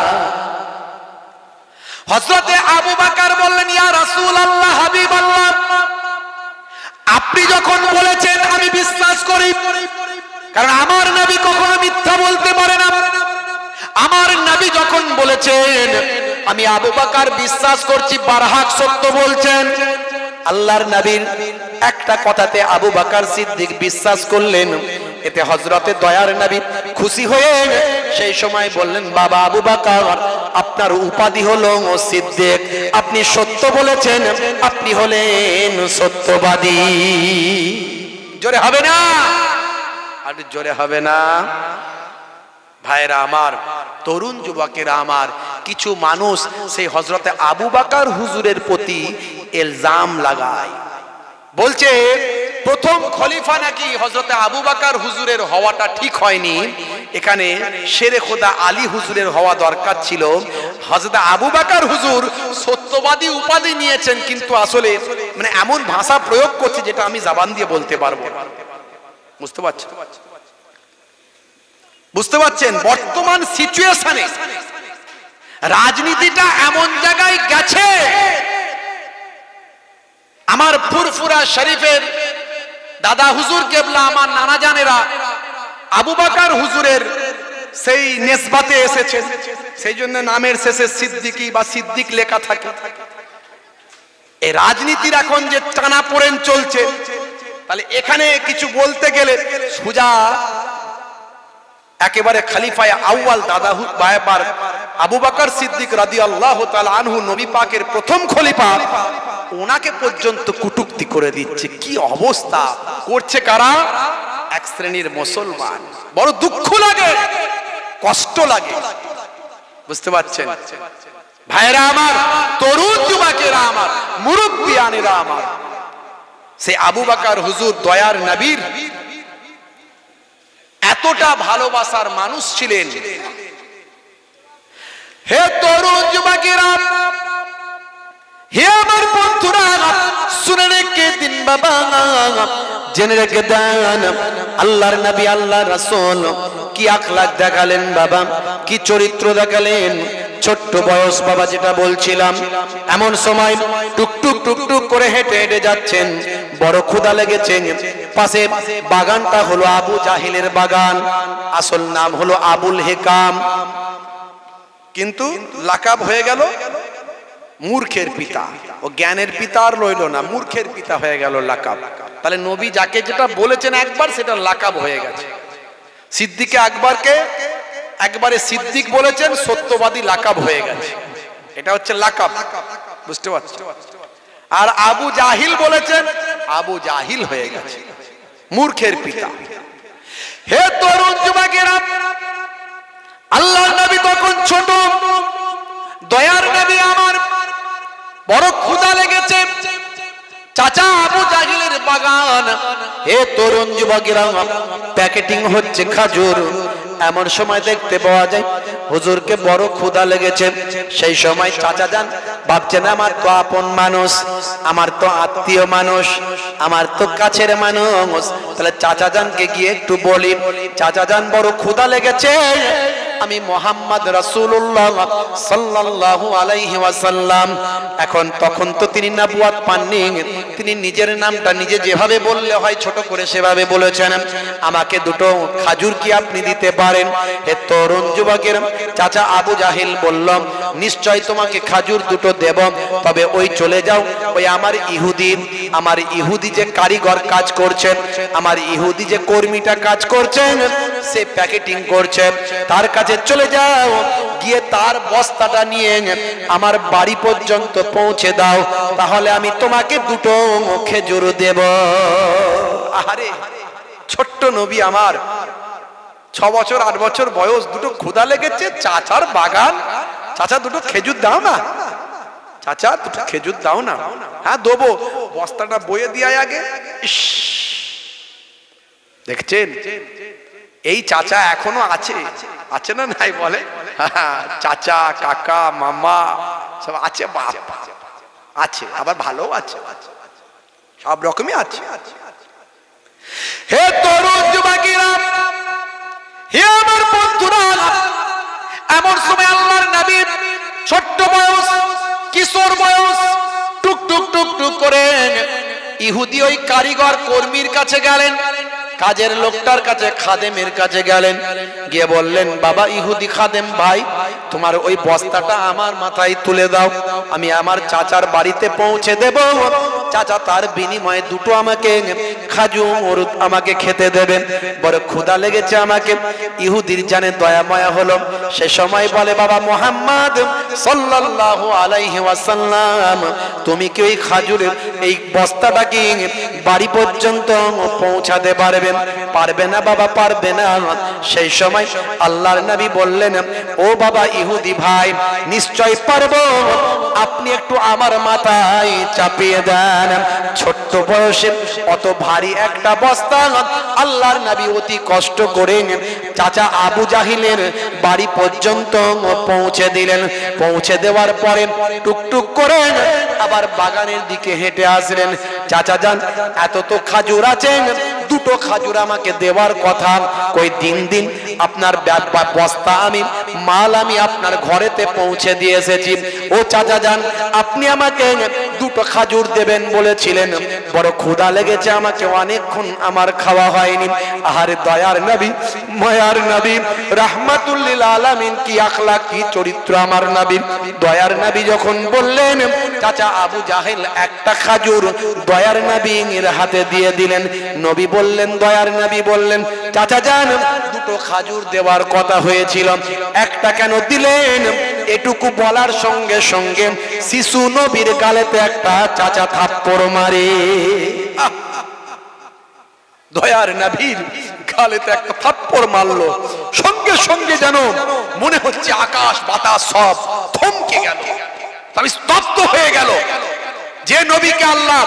[SPEAKER 1] হযরতে আবু বকর বললেন, ইয়া রাসূলুল্লাহ, হাবিবাল্লাহ, আপনি যখন বলেছেন আমি বিশ্বাস করি, কারণ আমার নবী কখনো মিথ্যা বলতে পারে না। আমার নবী যখন বলেছেন আমি আবু বকর বিশ্বাস করছি, বারহাক সত্য বলছেন। আল্লাহর নবীর একটা কথাতে আবু বকর সিদ্দিক বিশ্বাস করলেন। এতে হযরতে দয়ার নবী খুশি হয়ে সেই সময় বললেন, বাবা আবু বকর, আপনার উপাধি হলো সিদ্দিক, আপনি সত্য বলেছেন, আপনি হলেন সত্যবাদী। জোরে হবে না? আর জোরে হবে না? ভাইরা আমার, তরুণ যুবকেরা আমার, কিছু মানুষ সেই হযরতে আবু বকর হুজুরের প্রতি ইলজাম লাগায়, বলছে প্রথম খলিফা নাকি হযরতে আবু বকর হুজুরের হওয়াটা ঠিক হয়নি, এখানে শেরে খোদা আলী হুজুরের হওয়া দরকার ছিল। হযরতে আবু বকর হুজুর সত্যবাদী উপাধি নিয়েছেন, কিন্তু আসলে মানে এমন ভাষা প্রয়োগ করছে যেটা আমি জবান দিয়ে বলতে পারবো না। বুঝতে পারছেন? বর্তমান সিচুয়েশনে রাজনীতিটা এমন জায়গায় গেছে, আমার ফুরফুরা শরীফের দাদা হুজুর কেবলা, আমার নানা জানেরা আবু বকর হুজুরের সেই নিসবতে এসেছেন, সেই জন্য নামের শেষে সিদ্দিকী বা সিদ্দিক লেখা থাকে। এই রাজনীতির এখন যে টানাপোড়েন চলছে, তাহলে এখানে কিছু বলতে গেলে সুজা একেবারে খলিফায়ে আউয়াল দাদা বায়বার আবু বকর সিদ্দিক রাদিয়াল্লাহু তাআলা আনহু, নবী পাকের প্রথম খলিফা, ওনাকে পর্যন্ত কটূক্তি করে দিচ্ছে। কি অবস্থা করছে কারা? এক শ্রেণীর মুসলমান। বড় দুঃখ লাগে, কষ্ট লাগে। বুঝতে পারছেন ভাইরা আমার, তরুণ যুবকেরা আমার, মুরব্বিয়ানেরা আমার, সে আবু বকর হুজুর দয়ার নবীর এতটা ভালোবাসার মানুষ ছিলেন। হে তরুণ যুবকেরা, হে আমার বন্ধুরা, শুনে রেখে দিন বাবা, জেনে রেখে দেন আল্লাহর নবী আল্লাহর রাসূল কি আখলাক দেখালেন বাবা, কি চরিত্র দেখালেন। ছোট্ট বয়স বাবা, যেটা বলছিলাম, এমন সময় টুকটুক টুকটুক করে হেঁটে হেঁটে যাচ্ছেন, বড় ক্ষুধা লেগেছে। পাশে বাগানটা হলো আবু জাহিলের বাগান, আসল নাম হলো আবুল হেকাম, কিন্তু লাকাব হয়ে গেল মূর্খের পিতা। ও জ্ঞানের পিতা আর রইল না, মূর্খের পিতা হয়ে গেল লাকাব। তাহলে নবী যাকে যেটা বলেছেন একবার, সেটা লাকাব হয়ে গেছে। সিদ্দিকে আকবরকে একবারে সিদ্দিক বলেছেন, সত্যবাদী লাকাব হয়ে গেছে, এটা হচ্ছে লাকাব, বুঝতে পারছেন। আর আবু জাহিল বলেছেন, আবু জাহিল হয়ে গেছে, মূর্খের পিতা। হে তরুণ যুবকেরা, আল্লাহর নবী তখন ছোট, দয়ার নবী আমার, বড় ক্ষুধা লেগেছে, চাচা আবু জাহিলের বাগান। হে তরুণ যুবকেরা, প্যাকেটিং হচ্ছে খাজুর। এমন সময় দেখতে পাওয়া যায় হুজুরকে বড় ক্ষুধা লেগেছে। সেই সময় চাচা যান ভাবছেন, আমার তো আপন মানুষ, আমার তো আত্মীয় মানুষ, আমার তো কাছের মানুষ, তাহলে চাচা জানকে গিয়ে একটু বলি, চাচা যান বড় ক্ষুধা লেগেছে, আমি মোহাম্মদ রাসূলুল্লাহ সাল্লাল্লাহু আলাইহি ওয়াসাল্লাম। এখন তখন তো তিনি নবুয়ত পাননি, তিনি নিজের নামটা নিজে যেভাবে বললে হয় ছোট করে সেভাবে বলেছেন, আমাকে দুটো খাজুর কি আপনি দিতে পারেন? হে তরুণ যুবকের, চাচা আবু জাহিল বলল, নিশ্চয় তোমাকে খাজুর দুটো দেব, তবে ওই চলে যাও, ওই আমার ইহুদি যে কারিগর কাজ করছেন, আমার ইহুদি যে কর্মীটা কাজ করছেন, সে প্যাকেটিং করছে, তার কাছে চলে যাও, গিয়ে তার বস্তাটা নিয়ে আমার বাড়ি পর্যন্ত পৌঁছে দাও, তাহলে আমি তোমাকে দুটো খেজুর দেব। আরে ছোট্ট নবী আমার, 6 বছর 8 বছর বয়স, দুটো ক্ষুধা লেগেছে, চাচার বাগান, চাচা দুটো খেজুর দাও না, চাচা দুটো খেজুর দাও না। হ্যাঁ দেবো, বস্তাটা বয়ে দিয়ে আগে। দেখছেন এই চাচা এখনো আছে, আছে না নাই বলে? চাচা কাকা মামা সব আছে, বাপ আছে, আবার ভালো আছে, সব রকমই আছে। হে তরুণ যুবকেরা, হে আমার বন্ধুরা, এমন সময় আল্লাহর নবী ছোট্ট বয়স, কিশোর বয়স, টুক টুক টুক টুক করে ইহুদি ওই কারিগর কর্মীর কাছে গেলেন, কাজের লোকটার কাছে, খাদেমের কাছে গেলেন, গিয়ে বললেন, বাবা ইহুদি খাদেম ভাই, তোমার ওই বস্তাটা আমার মাথায় তুলে দাও, আমি আমার চাচার বাড়িতে পৌঁছে দেব, চাচা তার বিনিময়ে দুটো আমাকে খাজুর আমাকে খেতে দেবেন, বড় ক্ষুধা লেগেছে আমাকে। ইহুদির জানে দয়া মায়া হলো, সে সময় বলে, বাবা মুহাম্মদ সাল্লাল্লাহু আলাইহি ওয়াসাল্লাম, তুমি কি ওই খাজুরের এই বস্তাটা কি বাড়ি পর্যন্ত পৌঁছাতে পারবে? পারবে না বাবা, পারবে না। সেই সময় আল্লাহর নবী বললেন, ও বাবা ইহুদি ভাই, নিশ্চয় পারবো, আপনি একটু আমার মাথায় চাপিয়ে দেন। ছোট্ট বয়সে অত ভারী একটা বস্তা আল্লাহর নবী অতি কষ্ট করে চাচা আবু জাহিলের বাড়ি পর্যন্ত পৌঁছে দিলেন। পৌঁছে দেওয়ার পরে টুকটুক করে আবার বাগানের দিকে হেঁটে আসলেন। চাচা যান, এত তো খাজুর আছে, দুটো খাজুর আমাকে দেওয়ার কথা, কই দিন দিন আপনার বস্তা আমি মাল আমি আপনার ঘরেতে পৌঁছে দিয়ে এসেছি। ও চাচা যান, আপনি আমাকে দুটো খাজুর দেবেন বলেছিলেন, বড় ক্ষুধা লেগেছে আমাকে, অনেকক্ষণ আমার খাওয়া হয়নি। আহারে দয়ার নবী, মায়ার নবী, রাহমাতুল লিল আলামিন, কি আখলাক, কি চরিত্র আমার নবী। দয়ার নবী যখন বললেন, চাচা আবু জাহেল একটা খাজুর দয়ার নবীর হাতে দিয়ে দিলেন। নবী বললেন, দয়ার নবী বললেন, চাচা যান, দুটো খাজুর দেওয়ার কথা হয়েছিল, একটা কেন দিলেন? এটুকু বলার সঙ্গে সঙ্গে শিশু নবীর গালেতে একটা চাচা থাপ্পড় মারে। দয়ার নবীর গালেতে একটা থাপ্পড় মারলো, সঙ্গে সঙ্গে যেন মনে হচ্ছে আকাশ বাতাস সব থমকে গেল, তবে স্তব্ধ হয়ে গেল। যে নবীকে আল্লাহ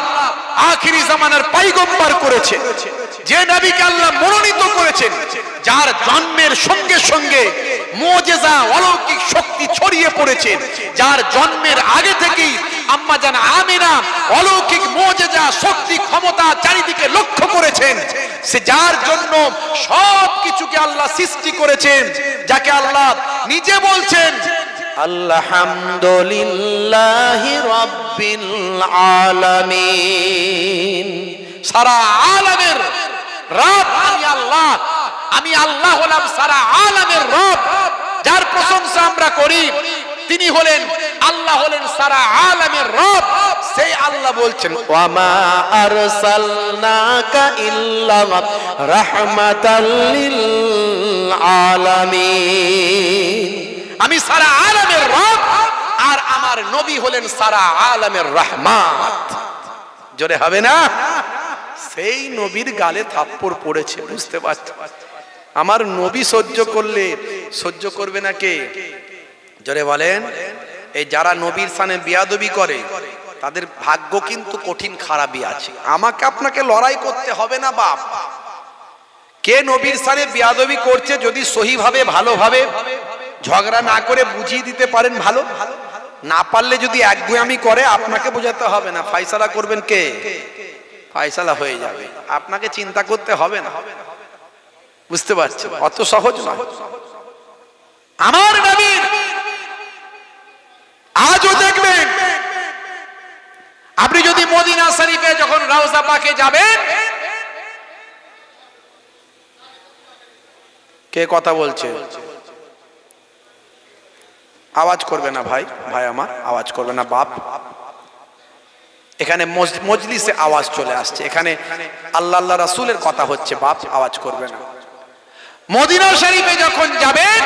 [SPEAKER 1] আখিরি জামানার পয়গম্বর করেছে, যে নবীকে আল্লাহ মনোনীত করেছেন, যার জন্মের সঙ্গে সঙ্গে মুজিজা অলৌকিক শক্তি ছড়িয়ে পড়েছে, যার জন্মের আগে থেকেই আম্মা জান আমিনা অলৌকিক মুজিজা শক্তি ক্ষমতা চারিদিকে লক্ষ্য করেছেন। সে যার জন্য সব কিছুকে আল্লাহ সৃষ্টি করেছেন, যাকে আল্লাহ নিজে বলছেন আলহামদুলিল্লাহি রাব্বিল আলামিন। সারা আলামের রব আমি আল্লাহ, আমি আল্লাহ হলাম সারা আলামের রব। যার প্রশংসা আমরা করি তিনি হলেন আল্লাহ, হলেন সারা আলামের রব। সেই আল্লাহ বলছেন ওয়া মা আরসালনাকা ইল্লা রাহমাতাল লিল আলামিন। আমি সারা আলামের রব আর আমার নবী হলেন সারা আলামের রহমত। জোরে হবে না? সেই নবীর গালে থাপ্পড় পড়েছে, বুঝতে পারছো? আমার নবী সহ্য করলে সহ্য করবে না কে? জোরে বলেন। এই যারা নবীর সামনে বিয়াদবি করে তাদের ভাগ্য কিন্তু কঠিন খারাপই আছে। আমাকে আপনাকে লড়াই করতে হবে না বাপ। কে নবীর সামনে বিয়াদবি করছে যদি সহিভাবে ভালোভাবে ঝগড়া না করে বুঝিয়ে দিতে পারেন ভালো, না পারলে যদি একগুয়ামি করে আপনাকে বোঝাতে হবে না, ফয়সালা করবেন কে? ফয়সালা হয়ে যাবে, আপনাকে চিন্তা করতে হবে না। বুঝতে পারছেন? অত সহজ না। আমার নবী আজও দেখবেন, আপনি যদি মদিনা শরীফে যখন রওজা পাকে যাবেন, কে কথা বলছে? আওয়াজ করবে না ভাই, ভাই আমার আওয়াজ করবে না বাপ। এখানে মজলিসে আওয়াজ চলে আসছে, এখানে আল্লাহ আল্লাহ রাসূলের কথা হচ্ছে, বাপ আওয়াজ করবে না। মদিনা শরীফে যখন যাবেন,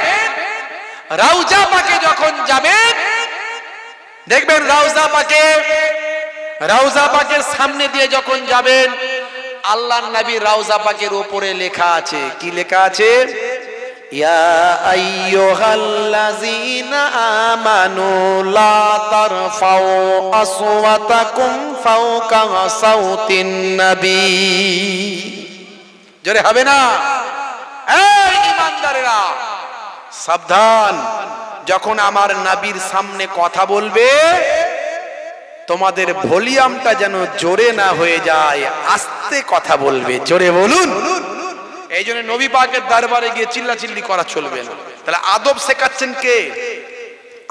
[SPEAKER 1] রওজা পাকে যখন যাবেন, দেখবেন রওজা পাকের সামনে দিয়ে যখন যাবেন, আল্লাহর নবী রওজা পাকের উপরে লেখা আছে, কি লেখা আছে? ইয়া আইয়ুহাল্লাযীনা আমানু লা তারফাউ আসওয়াতাকুম ফাওকা সাউতিন নবী। জোরে হবে না? এই ঈমানদারেরা সাবধান, যখন আমার নবীর সামনে কথা বলবে তোমাদের ভলিউমটা যেন জোরে না হয়ে যায়, আস্তে কথা বলবে। জোরে বলুন। এই জন্য নবী পাকের দরবারে গিয়ে চিল্লাচিল্লি করা চলবে না। তাহলে আদব শেখাচ্ছেন কে?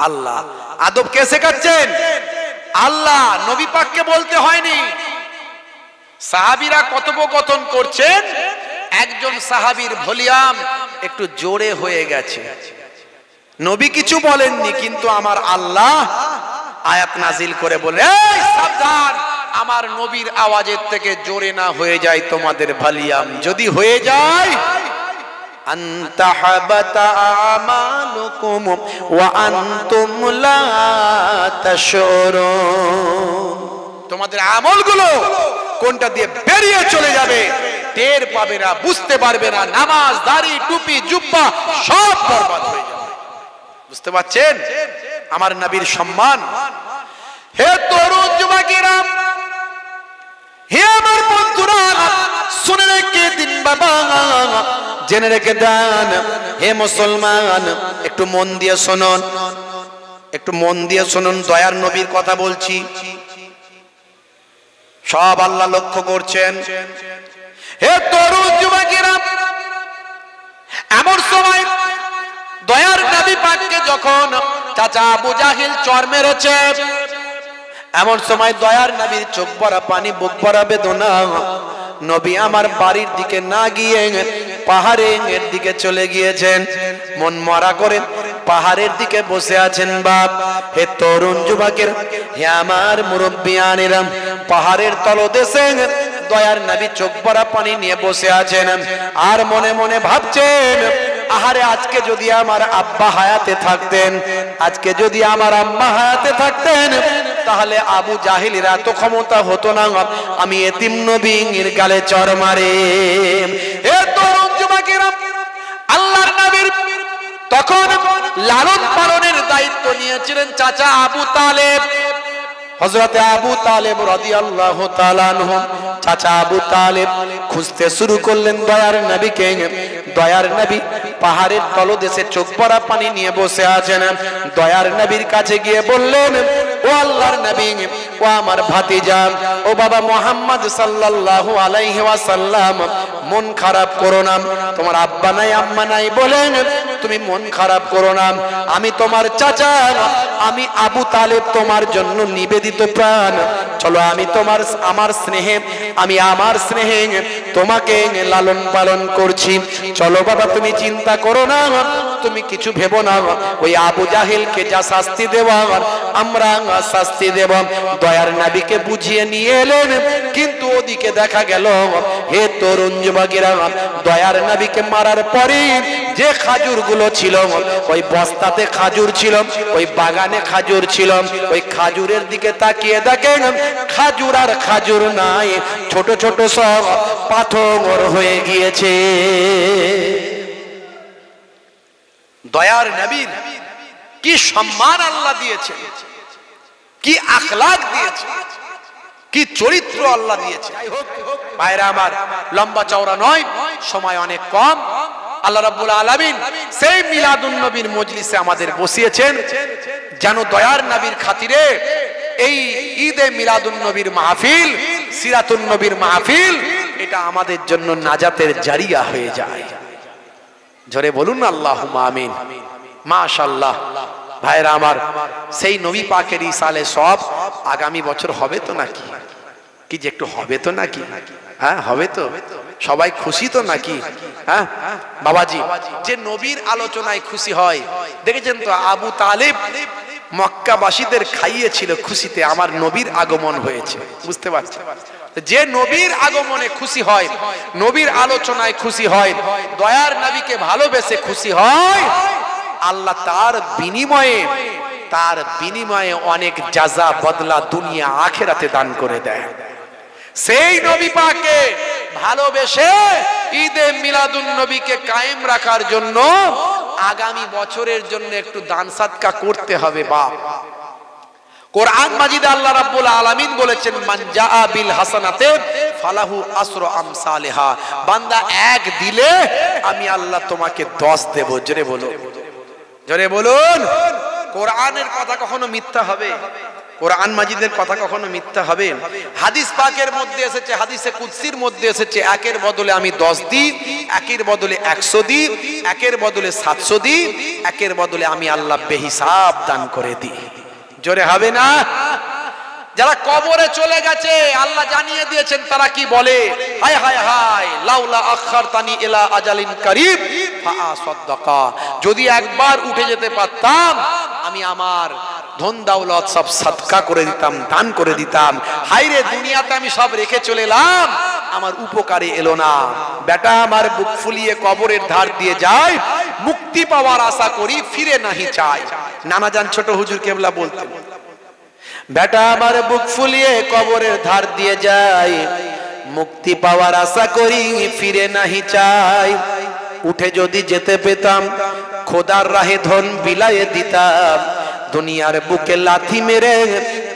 [SPEAKER 1] আল্লাহ। আদব কে শেখাচ্ছেন? আল্লাহ। নবী পাককে বলতে হয়নি। সাহাবীরা কথোপকথন করছেন, একজন সাহাবীর ভলিউম একটু জোরে হয়ে গেছে, নবী কিছু বলেননি, কিন্তু আমার আল্লাহ আয়াত নাজিল করে বলে এই সাবধান, আমার নবীর আওয়াজের থেকে জোরে না হয়ে যায় তোমাদের ভলিউম। যদি হয়ে যায় আনতাহাবাতা আমালুকুম ওয়া আনতুম লা তাশউরুন, তোমাদের আমলগুলো কোনটা দিয়ে বেরিয়ে চলে যাবে টের পাবে না, বুঝতে পারবে না। নামাজ, দাড়ি, টুপি, জুব্বা সব বরবাদ হয়ে যাবে। বুঝতে পারছেন আমার নবীর সম্মান? হে তরুণ যুবকেরা, হে আমার বন্ধুরা, শুনে রেখে দিন বাবা, জেনে রেখে দেন। হে মুসলমান, একটু মন দিয়ে শুনুন, একটু মন দিয়ে শুনুন। দয়ার নবীর কথা বলছি, সব আল্লাহ লক্ষ্য করছেন। হে তরুণ যুবকেরা, এমন সময় দয়ার নবী পাককে যখন চাচা আবু জাহিল চর মেরেছে, এমন সময় দয়ার নবীর চোখ ভরা পানি, বুক ভরা বেদনা। নবী আমার বাড়ির দিকে না গিয়ে পাহাড়ের দিকে চলে গিয়েছেন, মন মরা করে পাহাড়ের দিকে বসে আছেন। বাপ, হে তরুণ যুবকের, হে আমার মুরব্বিয়ানেরা, পাহাড়ের তলদেশে দয়ার নবী চোখ ভরা পানি নিয়ে বসে আছেন, আর মনে মনে ভাবছেন, আহারে আজকে যদি আমার আব্বা হায়াতে থাকতেন, আজকে যদি আমার আম্মা হায়াতে থাকতেন, তাহলে আবু জাহিলের এত ক্ষমতা হতো না, আমি এতিম নবীর গালে চর মারে। এ তরুণ যুবকেরা, আল্লাহর নবীর তখন লালন পালনের দায়িত্ব নিয়েছিলেন চাচা আবু তালেব। হযরতে আবু তালেব রাদিয়াল্লাহু তাআলা আনহু চাচা আবু তালেব খুঁজতে শুরু করলেন দয়ার নবীকে। দয়ার নবী পাহাড়ের তলদেশে চোখ ভরা পানি নিয়ে বসে আছেন। দয়ার নবীর কাছে গিয়ে বললেন, ও আল্লাহর নবী, ও আমার ভাতিজা, ও বাবা মুহাম্মদ সাল্লাল্লাহু আলাইহি ওয়াসাল্লাম, মন খারাপ করো না। তোমার আব্বা নাই আম্মা নাই বলেন তুমি মন খারাপ করো না। আমি তোমার চাচা, আমি আবু তালেব তোমার জন্য নিবেদিত প্রাণ। চলো আমি তোমার আমার স্নেহে তোমাকে লালন পালন করছি। চলো বাবা তুমি চিন্তা করো না, তুমি কিছু ভেবো না। ওই আবু জাহেলকে যা শাস্তি দেওয়ার আমরা শাস্তি দেব। দয়ার নবীকে বুঝিয়ে নিয়ে এলেন, কিন্তু ওদিকে দেখা গেল হে তরুণ যুবকেরা, দয়ার নবীকে মারার পরে যে খাজুর গুলো ছিল, ওই বস্তাতে খাজুর ছিল, ওই বাগানে খাজুর ছিল, ওই খাজুরের দিকে তাকিয়ে দেখেন খাজুর আর খাজুর নাই, ছোট ছোট সব পাথর হয়ে গিয়েছে। দয়ার নবীর কি সম্মান আল্লাহ দিয়েছে, কি আখলাক দিয়েছে, কি চরিত্র আল্লাহ দিয়েছে। ভাইরা আমার, লম্বা চওড়া নয়, সময় অনেক কম। আল্লাহ রাব্বুল আলামিন সেই মিলাদুন নবীর মজলিসে আমাদের বসিয়েছেন যেন দয়ার নবীর খাতিরে এই ঈদে মিলাদুন নবীর মাহফিল, সিরাতুন নবীর মাহফিল, এটা আমাদের জন্য নাজাতের জারিয়া হয়ে যায়। জোরে বলুন আল্লাহুম্মা আমিন। মাশাআল্লাহ। ভাইরা আমার, সেই নবী পাকের ইসালে সব আগামী বছর হবে তো নাকি? কি যে একটু হবে তো নাকি? হ্যাঁ হবে তো? সবাই খুশি তো নাকি? হ্যাঁ বাবাজি, যে নবীর আলোচনায় খুশি হয়, দেখেছেন তো আবু তালেব মক্কাবাসীদের খাইয়েছিল খুশিতে আমার নবীর আগমন হয়েছে। বুঝতে পারছেন? যে নবীর আগমনে খুশি হয়, নবীর আলোচনায় খুশি হয়, দয়ার নবীকে ভালোবেসে খুশি হয়, আল্লাহ তার বিনিময়ে অনেক জাযা বদলা দুনিয়া আখিরাতে দান করে দেয়। সেই নবী পাকে ভালোবেসে ঈদে মিলাদুন নবীকে কায়েম রাখার জন্য আগামী বছরের জন্য একটু দান সাদকা করতে হবে। বাপ, কোরআন মাজিদে আল্লাহ রাব্বুল আলামিন বলেছেন, মান জাআ বিল হাসানাতে ফালাহু আসরু আমসালিহা। বান্দা এক দিলে আমি আল্লাহ তোমাকে 10 দেব। জোরে বলো, জোরে বলুন। কোরআনের কথা কখনো মিথ্যা হবে? কোরআন মাজিদের কথা কখনো মিথ্যা হবে? হাদিস পাকের মধ্যে এসেছে, হাদিসে কুদসির মধ্যে এসেছে, একের বদলে আমি 10 দিই, একের বদলে 100 দিই, একের বদলে 700 দিই, একের বদলে আমি আল্লাহ বেহিসাব দান করে দিই। জোরে হবে না? যারা কবরে চলে গেছে আল্লাহ জানিয়ে দিয়েছেন তারা কি বলে, হায় হায় হায় লাউলা আখারতানি ইলা আজালিন কারীব ফাআসাদ্দাকা। যদি একবার উঠে যেতে পারতাম আমি আমার ধন দৌলত সব সাদকা করে দিতাম, দান করে দিতাম। হায়রে দুনিয়াতে আমি সব রেখে চলে এলাম, আমার উপকারে এলো না। বেটা আমার বুক ফুলিয়ে কবরের ধার দিয়ে যায়, মুক্তি পাওয়ার আশা করি ফিরে নাহি চাই। নানা জান ছোট হুজুর কেবলা বলতেন, বেটা আমার বুক ফুলিয়ে কবরের ধার দিয়ে যায়, মুক্তি পাওয়ার আশা করি ফিরে নাহি চাই। উঠে যদি যেতে পেতাম খোদার রাহে ধন বিলায়ে দিতাম, দুনিয়ার বুকে লাথি মেরে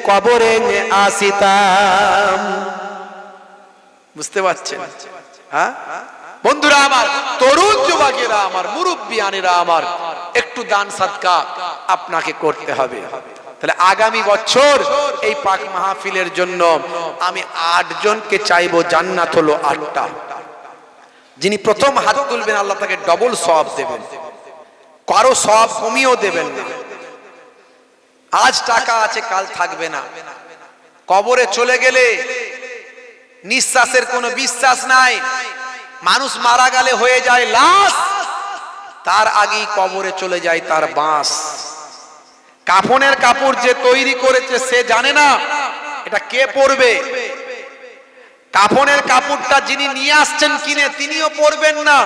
[SPEAKER 1] কবরে আসিতাম। বুঝতে পারছেন? হ্যাঁ বন্ধুরা আমার, তরুণ যুবকেরা আমার, মুরব্বিয়ানেরা আমার, একটু দান সাদকা আপনাকে করতে হবে। তাহলে আগামী বছর এই পাক মাহফিলের জন্য আমি 8 জনকে চাইবো, জান্নাত হলো 8টা। যিনি প্রথম হাত তুলবেন আল্লাহ তাকে ডবল সওয়াব দেবেন, কারো সওয়াব কমিয়েও দেবেন না। আজ টাকা আছে কাল থাকবে না। কবরে চলে গেলে নিঃশ্বাসের কোনো বিশ্বাস নাই। মানুষ মারা গেলে হয়ে যায় লাশ, তার আগেই কবরে চলে যায় তার বাঁশ। কাফনের কাপড় যে তৈরি করেছে সে জানে না এটা কে পরবে। কাফনের কাপড়টা যিনি নিয়ে আসছেন কিনে তিনিও পরবেন না,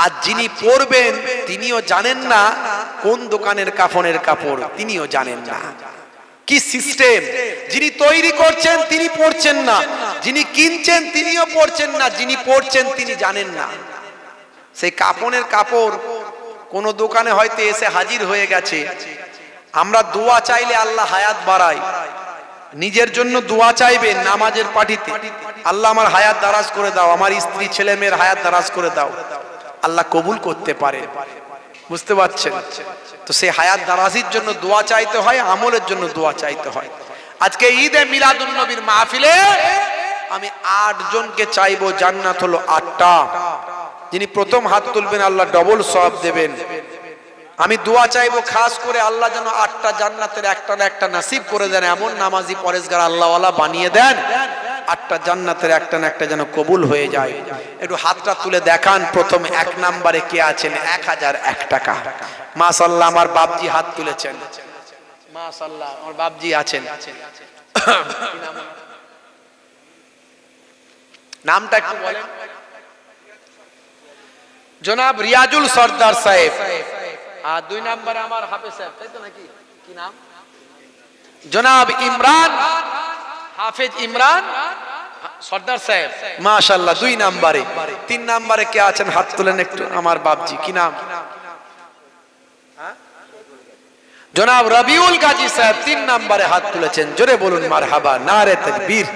[SPEAKER 1] আর যিনি পরবেন তিনিও জানেন না কোন দোকানের কাফনের কাপড়, তিনিও জানেন না। কি সিস্টেম! যিনি তৈরি করছেন তিনি পড়ছেন না, যিনি কিনছেন তিনিও পড়ছেন না, যিনি পড়ছেন তিনি জানেন না। সেই কাফনের কাপড় কোন দোকানে হয়তো এসে হাজির হয়ে গেছে। আমরা দোয়া চাইলে আল্লাহ হায়াত বাড়ায়, নিজের জন্য দোয়া চাইবেন নামাজের পাটিতে, আল্লাহ আমার হায়াত দারাজ করে দাও, আমার স্ত্রী ছেলে মেয়ের হায়াত দারাজ করে দাও, আল্লাহ কবুল করতে পারে। বুঝতে পারছেন তো? সেই হায়াত দারাজির জন্য দোয়া চাইতে হয়, আমলের জন্য দোয়া চাইতে হয়। আজকে ঈদে মিলাদুন নবীর মাহফিলে আমি 8 জনকে চাইবো, জান্নাত হলো 8টা। যিনি প্রথম হাত তুলবেন আল্লাহ ডবল সওয়াব দেবেন। আমি দোয়া চাইবো খাস করে আল্লাহ যেন 8টা জান্নাতের একটা না একটা নসিব করে দেন, এমন নামাজি পরেজগার আল্লাহওয়ালা বানিয়ে দেন, 8টা জান্নাতের একটা না একটা যেন কবুল হয়ে যায়। একটু হাতটা তুলে দেখান। প্রথম 1 নম্বরে কে আছেন? 1001 টাকা। মাশাআল্লাহ, আমার বাপজি হাত তুলেছেন। মাশাআল্লাহ, আমার বাপজি আছেন। নামটা একটু বলেন। জনাব রিয়াজুল সরদার সাহেব। আর 2 নম্বরে আমার হাফেজ সাহেব, তাই তো নাকি? কি নাম? জনাব ইমরান, হাফেজ ইমরান সরদার সাহেব। মাশাআল্লাহ, 2 নম্বরে। 3 নম্বরে কে আছেন? হাত তুলেন একটু। আমার বাপজি কি নাম? জনাব রবিউল গাজী সাহেব 3 নম্বরে হাত তুলেছেন। জোরে বলুন মারহাবা, নারে তাকবীর।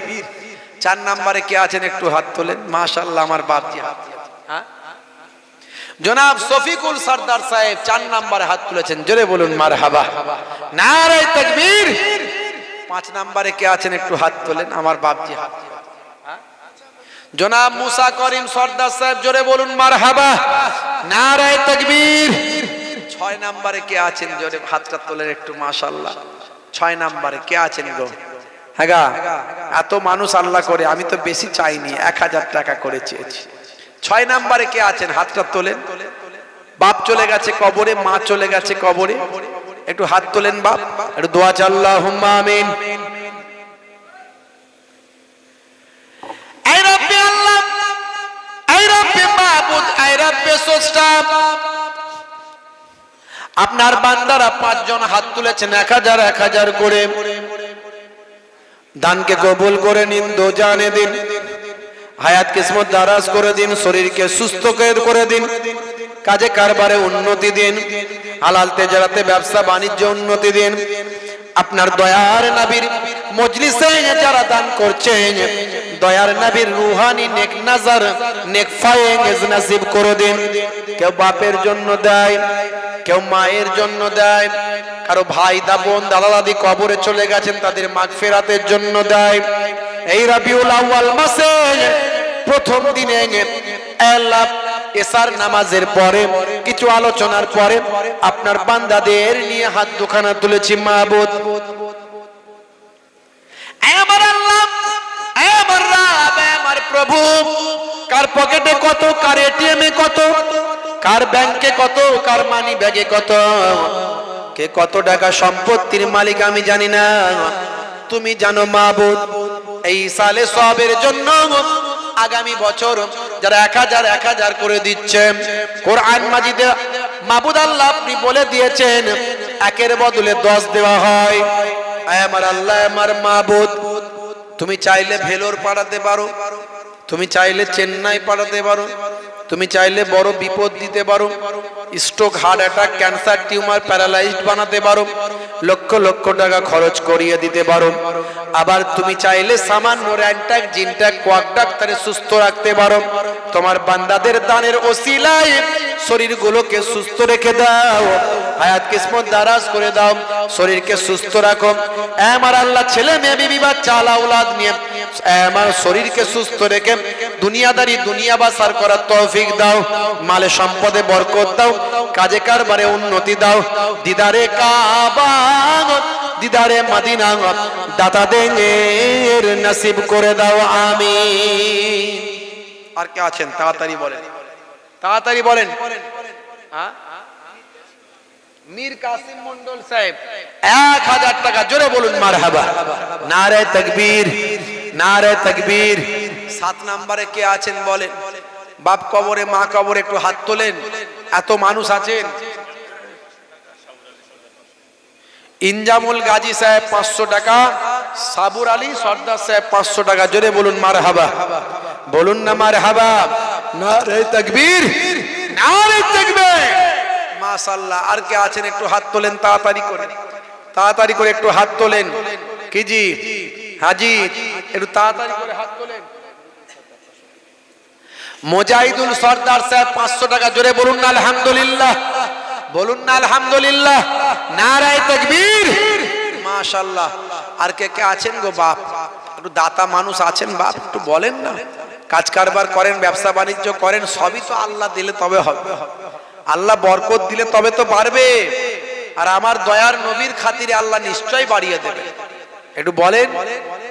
[SPEAKER 1] 4 নম্বরে কে আছেন? একটু হাত তোলেন। মাশাআল্লাহ, আমার বাপজি হাত তুলেছেন। হ্যাঁ, জনাব শফিকুল সরদার সাহেব 4 নম্বরে হাত তুলেছেন। জোরে বলুন মারহাবা, নারে তাকবীর। 5 নম্বরে কে আছেন? একটু হাত তোলেন। আমার বাপজি হাত। জনাব মুসা করিম সরদার সাহেব, জোরে বলুন মারহাবা, নারে তাকবীর। 6 নম্বরে কে আছেন? জোরে হাতটা তোলেন একটু। মাশাআল্লাহ, 6 নম্বরে কে আছেন গো? হ্যাঁ গা, এত মানুষ আল্লাহ করে, আমি তো বেশি চাইনি, 1000 টাকা করে চেয়েছি। 6 নম্বরে কে আছেন? হাতটা তোলেন। বাপ চলে গেছে কবরে, মা চলে গেছে কবরে, একটু হাত তোলেন বাপ, একটু দোয়া চাই। আল্লাহুম্মা আমিন। আই রব্বি আল্লাহ, আই রব্বি মাবুদ, আই রব্বি স্রষ্টা। আপনার বান্দারা 5 জন হাত তুলেছেন, 1000 করে। দানকে কবুল করে নিন, দোজানে দিন, হায়াত কিসমত দারাজ করে দিন, শরীরকে সুস্থ করে দিন, কাজে কারবারে উন্নতি দিন, হালাল তেজারাতে ব্যবসা বাণিজ্য উন্নতি দিন। আপনার দয়ার নবীর মজলিসে যারা দান করছেন, দয়ার নবীর রুহানি নেক নজর, নেক ফায়েজ নসিব করে দিন। কেউ বাপের জন্য দেয়, কেউ মায়ের জন্য দেয়, কারো ভাই দা বোন দাদা দাদি কবরে চলে গেছেন, তাদের মাগফিরাতের জন্য দেয়। এই রবিউল আউয়াল মাসে প্রথম দিনে আল্লাহ এশার নামাজের পরে কিছু আলোচনার পরে আপনার বান্দাদের নিয়ে হাত দুখানা তুলেছি। মাবুদ, আমার আল্লাহ, আমার রব, আমার প্রভু, কার পকেটে কত, কার এটিএমে কত, কার ব্যাংকে কত, কার মানি ব্যাগে কত, কে কত টাকা সম্পত্তির মালিক আমি জানি না, তুমি জানো মাবুদ। এই সালে সবের জন্য আগামী বছর যারা 1000 করে দিচ্ছে, কোরআন মাজিদে মাবুদ আল্লাহ আপনি বলে দিয়েছেন 1-এর বদলে 10 দেওয়া হয়। আমার আল্লাহ, আমার মাবুদ, তুমি চাইলে ভেলোর পাঠাতে পারো, তুমি চাইলে চেন্নাই পাঠাতে পারো, তুমি চাইলে বড় বিপদ দিতে পারো, stroke, heart attack, cancer, tumour, paralysed বানাতে পারো, লক্ষ লক্ষ টাকা খরচ করিয়ে দিতে পারো। আবার তুমি চাইলে সামান্য র্যান্টাক, জিনটাক, কোয়াক ডাক্তারে সুস্থ রাখতে পারো। তোমার বান্দাদের দানের ওসিলায় শরীরগুলোকে সুস্থ রেখে দাও, হায়াত কিসমত দারাজ করে দাও, শরীরকে সুস্থ রাখো। আমার আল্লাহ, ছেলে মেয়ে বিবি বাচ্চা আওলাদ নিয়ে আমার শরীরকে সুস্থ রেখে দুনিয়াদারি দুনিয়া বাসার করার তৌফিক দাও, মালে সম্পদে বরকত দাও, কাজে কারবারে উন্নতি দাও। দিদারে কাবা, দিদারে মদিনা দাতাদের নসিব করে দাও, আমিন। আর কে আছেন? তাড়াতাড়ি বলেন, তাড়াতাড়ি বলেন। মীর কাসিম মন্ডল সাহেব 1000 টাকা। জোরে বলুন মারহাবা, নারে তাকবীর, নারে তাকবীর। 7 নম্বরে কে আছেন বলেন? বাপ কবরে, মা কবরে, একটু হাত তোলেন। এত মানুষ আছেন। ইনজামুল গাজী সাহেব 500 টাকা, সাবুর আলী সর্দার সাহেব 500 টাকা। জোরে বলুন মারহাবা, বলুন না মারহাবা, নারে তাকবীর, নারে তাকবীর। মাশাআল্লাহ। আর কে আছেন? একটু হাত তোলেন তাড়াতাড়ি করে, তাড়াতাড়ি করে একটু হাত তোলেন। কি জি? হাজি একটু তাড়াতাড়ি করে হাত তোলেন। মুজাহিদুল সরদার সাহেব 500 টাকা, জোরে বলুন না আলহামদুলিল্লাহ, বলুন না আলহামদুলিল্লাহ, নারায়ে তাকবীর, মাশাআল্লাহ। আর কে কে আছেন গো বাপ, একটু দাতা মানুষ আছেন বাপ, একটু বলেন না। কাজ কারবার করেন, ব্যবসা বাণিজ্য করেন, সবই তো আল্লাহ দিলে তবে হবে, আল্লাহ বরকত দিলে তবে তো বাড়বে। আর আমার দয়ার নবীর খাতিরে আল্লাহ নিশ্চয়ই বাড়িয়ে দেবে। একটু বলেন,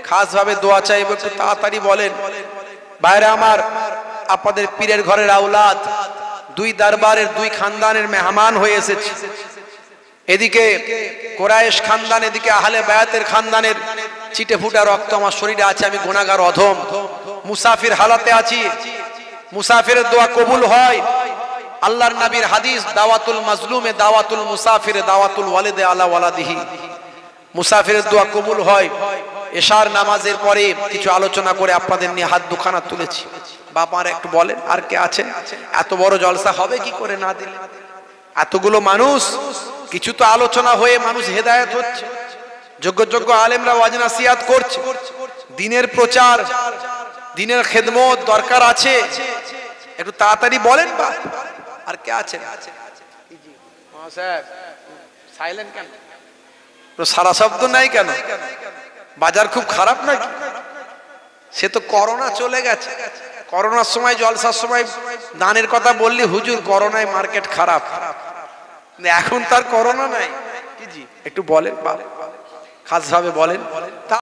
[SPEAKER 1] খাস ভাবে দোয়া চাইবো, একটু তাড়াতাড়ি বলেন। বাইরে আমার আপনাদের পীরের ঘরের আওলাদ, দুই দরবারের দুই খানদানের মেহমান হয়ে এসেছে। এদিকে কুরাইশ খানদান, এদিকে আহলে বায়াতের খানদানের চিটে ফুটা রক্ত আমার শরীরে আছে, আমি গুনাহগার অধম মুসাফির হালাতে আছি। মুসাফিরের দোয়া কবুল হয়। আল্লাহর নবীর হাদিস, দাওয়াতুল মাজলুমে দাওয়াতুল মুসাফিরে দাওয়াতুল ওয়ালিদে আলা ওয়ালাদিহি, মুসাফিরের দোয়া কবুল হয়। এশার নামাজের পরে কিছু আলোচনা করে আপনাদের নিয়ে হাত দুখানা তুলেছি। বাপার একটু বলেন, আর কে আছেন? এত বড় জলসা হবে কি করে না দিলে? এতগুলো মানুষ, কিছু তো আলোচনা হয়ে মানুষ হেদায়েত হচ্ছে, যোগ্য যোগ্য আলেমরা ওয়াজ নাসিহাত করছে, দিনের প্রচার, দিনের খেদমত দরকার আছে। একটু তাড়াতাড়ি বলেন বা আর কে আছেন? সাইলেন্ট কেন? সারা শব্দ নাই কেন? বাজার খুব খারাপ নাকি? সে তো করোনা চলে গেছে, করোনার সময় জলসার সময় দানের কথা বললি হুজুর করোনায় মার্কেট খারাপ, এখন তার করোনা নাই। একটু বলেন, খাস ভাবে বলেন।